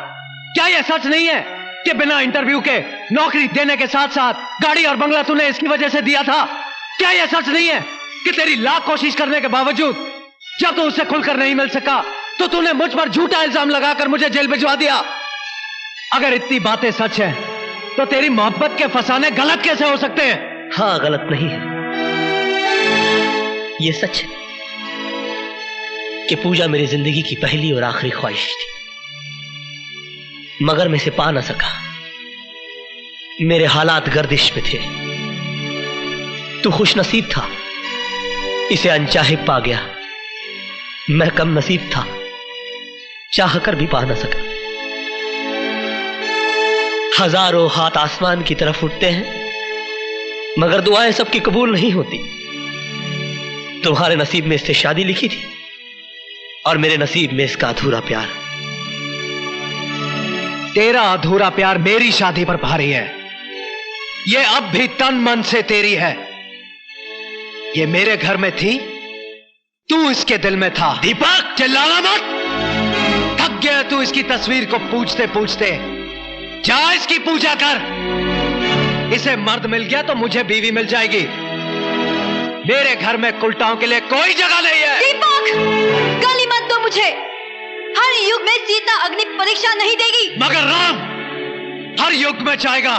S9: क्या यह सच नहीं है कि बिना इंटरव्यू के नौकरी देने के साथ साथ गाड़ी और बंगला तूने इसकी वजह से दिया था? क्या यह सच नहीं है कि तेरी लाख कोशिश करने के बावजूद जब तू उससे खुलकर नहीं मिल सका तो तूने मुझ पर झूठा इल्जाम लगाकर मुझे जेल भिजवा दिया? अगर इतनी बातें सच हैं, तो तेरी मोहब्बत के फसाने गलत कैसे हो सकते हैं?
S2: हाँ, गलत नहीं है। ये सच है कि पूजा मेरी जिंदगी की पहली और आखिरी ख्वाहिश थी, मगर मैं इसे पा ना सका। मेरे हालात गर्दिश में थे। तू खुशनसीब था, इसे अनचाहे पा गया। मैं कम नसीब था, चाह कर भी पा ना सका। हजारों हाथ आसमान की तरफ उठते हैं, मगर दुआएं सबकी कबूल नहीं होती। तुम्हारे नसीब में इससे शादी लिखी थी और मेरे नसीब में इसका अधूरा प्यार।
S9: तेरा अधूरा प्यार मेरी शादी पर भारी है। ये अब भी तन मन से तेरी है। ये मेरे घर में थी, तू इसके दिल में था।
S2: दीपक,
S9: चिल्लाना मत। थक गया तू इसकी तस्वीर को पूछते पूछते। जा इसकी पूजा कर। इसे मर्द मिल गया तो मुझे बीवी मिल जाएगी। मेरे घर में कुलटाओं के लिए कोई जगह नहीं है।
S1: दीपक, गाली मत दो मुझे। हर युग में सीता अग्नि परीक्षा नहीं देगी,
S9: मगर राम हर युग में चाहेगा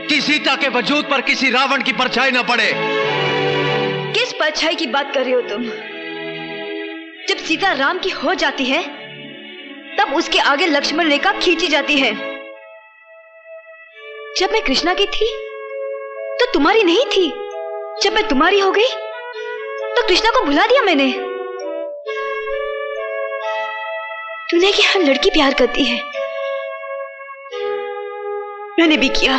S9: कि सीता के वजूद पर किसी रावण की परछाई न पड़े।
S1: किस परछाई की बात कर रहे हो तुम? जब सीता राम की हो जाती है तब उसके आगे लक्ष्मण रेखा खींची जाती है। जब मैं कृष्णा की थी तो तुम्हारी नहीं थी। जब मैं तुम्हारी हो गई तो कृष्णा को भुला दिया मैंने। तूने कि हर लड़की प्यार करती है, मैंने भी किया।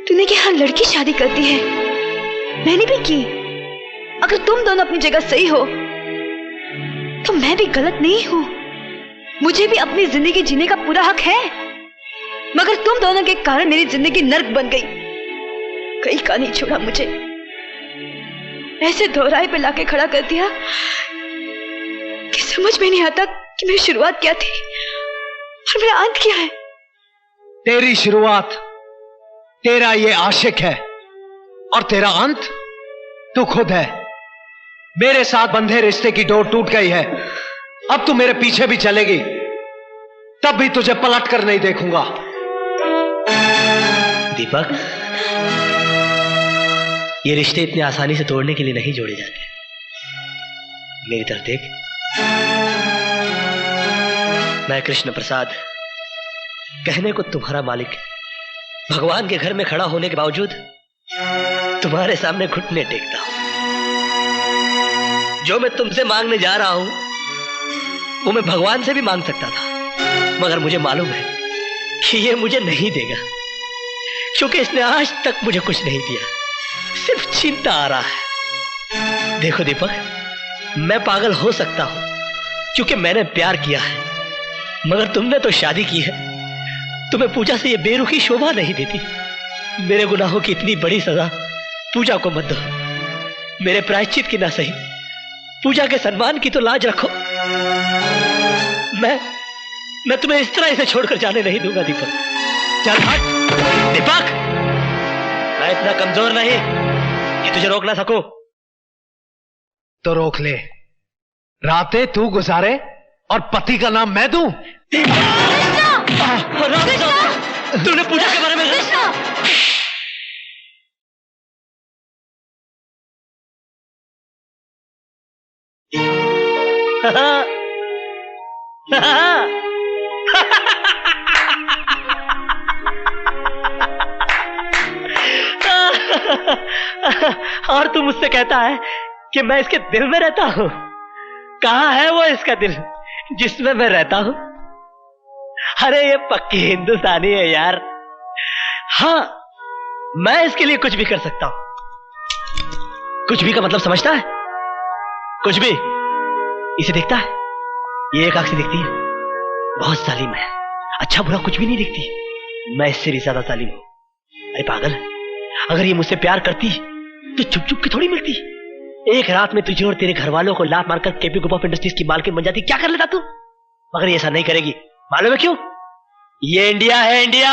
S1: तूने कि हर लड़की शादी करती है, मैंने भी की। अगर तुम दोनों अपनी जगह सही हो तो मैं भी गलत नहीं हूं। मुझे भी अपनी जिंदगी जीने का पूरा हक है, मगर तुम दोनों के कारण मेरी जिंदगी नर्क बन गई। कहीं का नहीं छोड़ा मुझे, ऐसे दोहराए पे लाके खड़ा कर दिया कि समझ में नहीं आता कि मेरी शुरुआत क्या थी और मेरा अंत क्या है।
S9: तेरी शुरुआत तेरा ये आशिक है और तेरा अंत तू खुद है। मेरे साथ बंधे रिश्ते की डोर टूट गई है। अब तू मेरे पीछे भी चलेगी तब भी तुझे पलट कर नहीं देखूंगा।
S2: दीपक, ये रिश्ते इतने आसानी से तोड़ने के लिए नहीं जोड़े जाते। मेरी तरफ देख। मैं कृष्ण प्रसाद, कहने को तुम्हारा मालिक, भगवान के घर में खड़ा होने के बावजूद तुम्हारे सामने घुटने टेकता हूं। जो मैं तुमसे मांगने जा रहा हूं वो मैं भगवान से भी मांग सकता था,
S4: मगर मुझे मालूम है कि ये मुझे नहीं देगा, क्योंकि इसने आज तक मुझे कुछ नहीं दिया, सिर्फ छीनता आ रहा है। देखो दीपक, मैं पागल हो सकता हूं क्योंकि मैंने प्यार किया है, मगर तुमने तो शादी की है। तुम्हें पूजा से ये बेरुखी शोभा नहीं देती। मेरे गुनाहों की इतनी बड़ी सजा पूजा को मत दो। मेरे प्रायश्चित की ना सही, पूजा के सम्मान की तो लाज रखो। मैं तुम्हें इस तरह इसे छोड़कर जाने नहीं दूंगा दीपक। चल हट दीपक, मैं इतना कमजोर नहीं कि तुझे रोक ना सकूं।
S9: तो रोक ले, रातें तू गुजारे और पति का नाम मैं दूं।
S4: तूने पूजा के बारे में और तू मुझसे कहता है कि मैं इसके दिल में रहता हूं। कहां है वो इसका दिल जिसमें मैं रहता हूं? अरे ये पक्की हिंदुस्तानी है यार। हाँ, मैं इसके लिए कुछ भी कर सकता हूं। कुछ भी का मतलब समझता है? कुछ भी इसे देखता है, ये एक आंख से देखती है, बहुत जालिम है, अच्छा बुरा कुछ भी नहीं देखती। मैं इससे भी ज्यादा जालिम हूं। अरे पागल, अगर ये मुझसे प्यार करती तो चुप चुप के थोड़ी मिलती। एक रात में तुझे और तेरे घर वालों को लात मारकर केपी ग्रुप ऑफ इंडस्ट्रीज की मालकिन बन जाती, क्या कर लेता तू? मगर ये ऐसा नहीं करेगी। मालूम है क्यों? ये इंडिया है, इंडिया।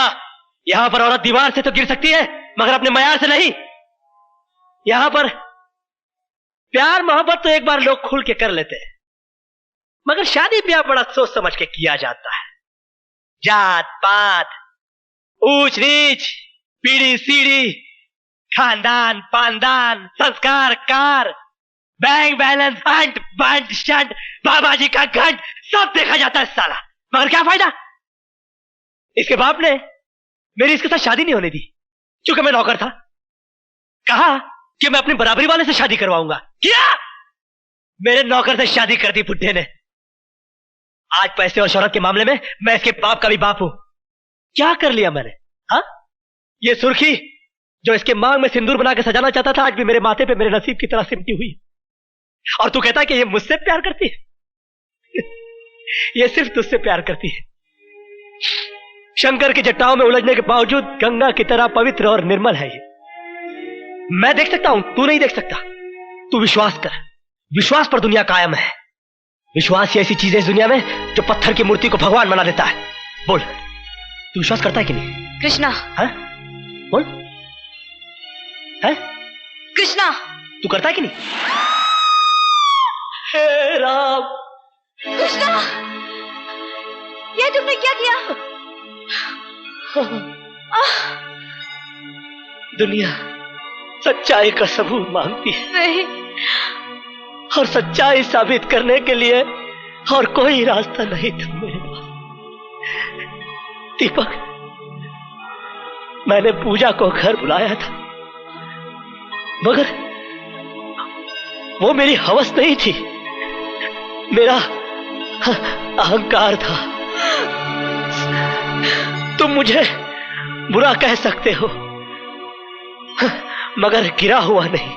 S4: यहां पर औरत दीवार से तो गिर सकती है, मगर अपने मयार से नहीं। यहां पर प्यार मोहब्बत तो एक बार लोग खुल के कर लेते हैं, मगर शादी ब्याह बड़ा सोच समझ के किया जाता है। जात पात, ऊंच नीच, पीढ़ी सीढ़ी, खानदान पानदान, संस्कार कार, बैंक बैलेंस, हंट बंट शंट, बाबा जी का घंट, सब देखा जाता है साला। मगर क्या फायदा? इसके बाप ने मेरी इसके साथ शादी नहीं होने दी, क्योंकि मैं नौकर था। कहा कि मैं अपनी बराबरी वाले से शादी करवाऊंगा, किया। मेरे नौकर से शादी कर दी बुड्ढे ने। आज पैसे और शोहरत के मामले में मैं इसके बाप का भी बाप हूं। क्या कर लिया मैंने? हाँ, ये सुर्खी जो इसके मांग में सिंदूर बना के सजाना चाहता था, आज भी मेरे माथे पे मेरे नसीब की तरह सिमटी हुई। और तू कहता है कि ये मुझसे प्यार करती है? ये सिर्फ तुझसे प्यार करती है। शंकर की जटाओं में उलझने के बावजूद गंगा की तरह पवित्र और निर्मल है ये। मैं देख सकता हूं, तू नहीं देख सकता। तू विश्वास कर, विश्वास पर दुनिया कायम है। विश्वास ही ऐसी चीज है इस दुनिया में जो पत्थर की मूर्ति को भगवान बना देता है। बोल, तू विश्वास करता है कि नहीं?
S1: कृष्णा।
S4: है? बोल, है?
S1: कृष्णा,
S4: तू करता है कि नहीं? हे राम।
S1: कृष्णा, ये तुमने क्या किया?
S4: दुनिया सच्चाई का सबूत मांगती है।
S1: नहीं।
S4: और सच्चाई साबित करने के लिए और कोई रास्ता नहीं था मेरे पास। दीपक, मैंने पूजा को घर बुलाया था, मगर वो मेरी हवस नहीं थी, मेरा अहंकार था। तुम मुझे बुरा कह सकते हो, मगर गिरा हुआ नहीं।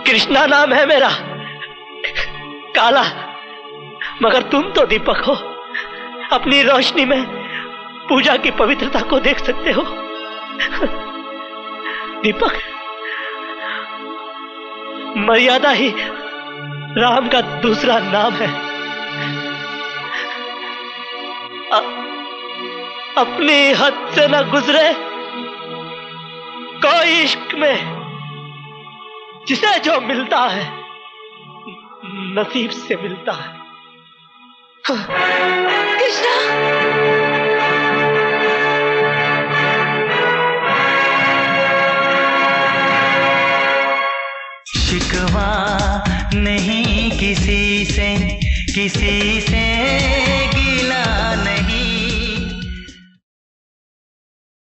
S4: कृष्णा नाम है मेरा, काला, मगर तुम तो दीपक हो। अपनी रोशनी में पूजा की पवित्रता को देख सकते हो। दीपक, मर्यादा ही राम का दूसरा नाम है। अपनी हद से न गुजरे कोई इश्क में, जिसे जो मिलता है नसीब से मिलता है।
S1: कृष्णा,
S14: शिकवा नहीं किसी से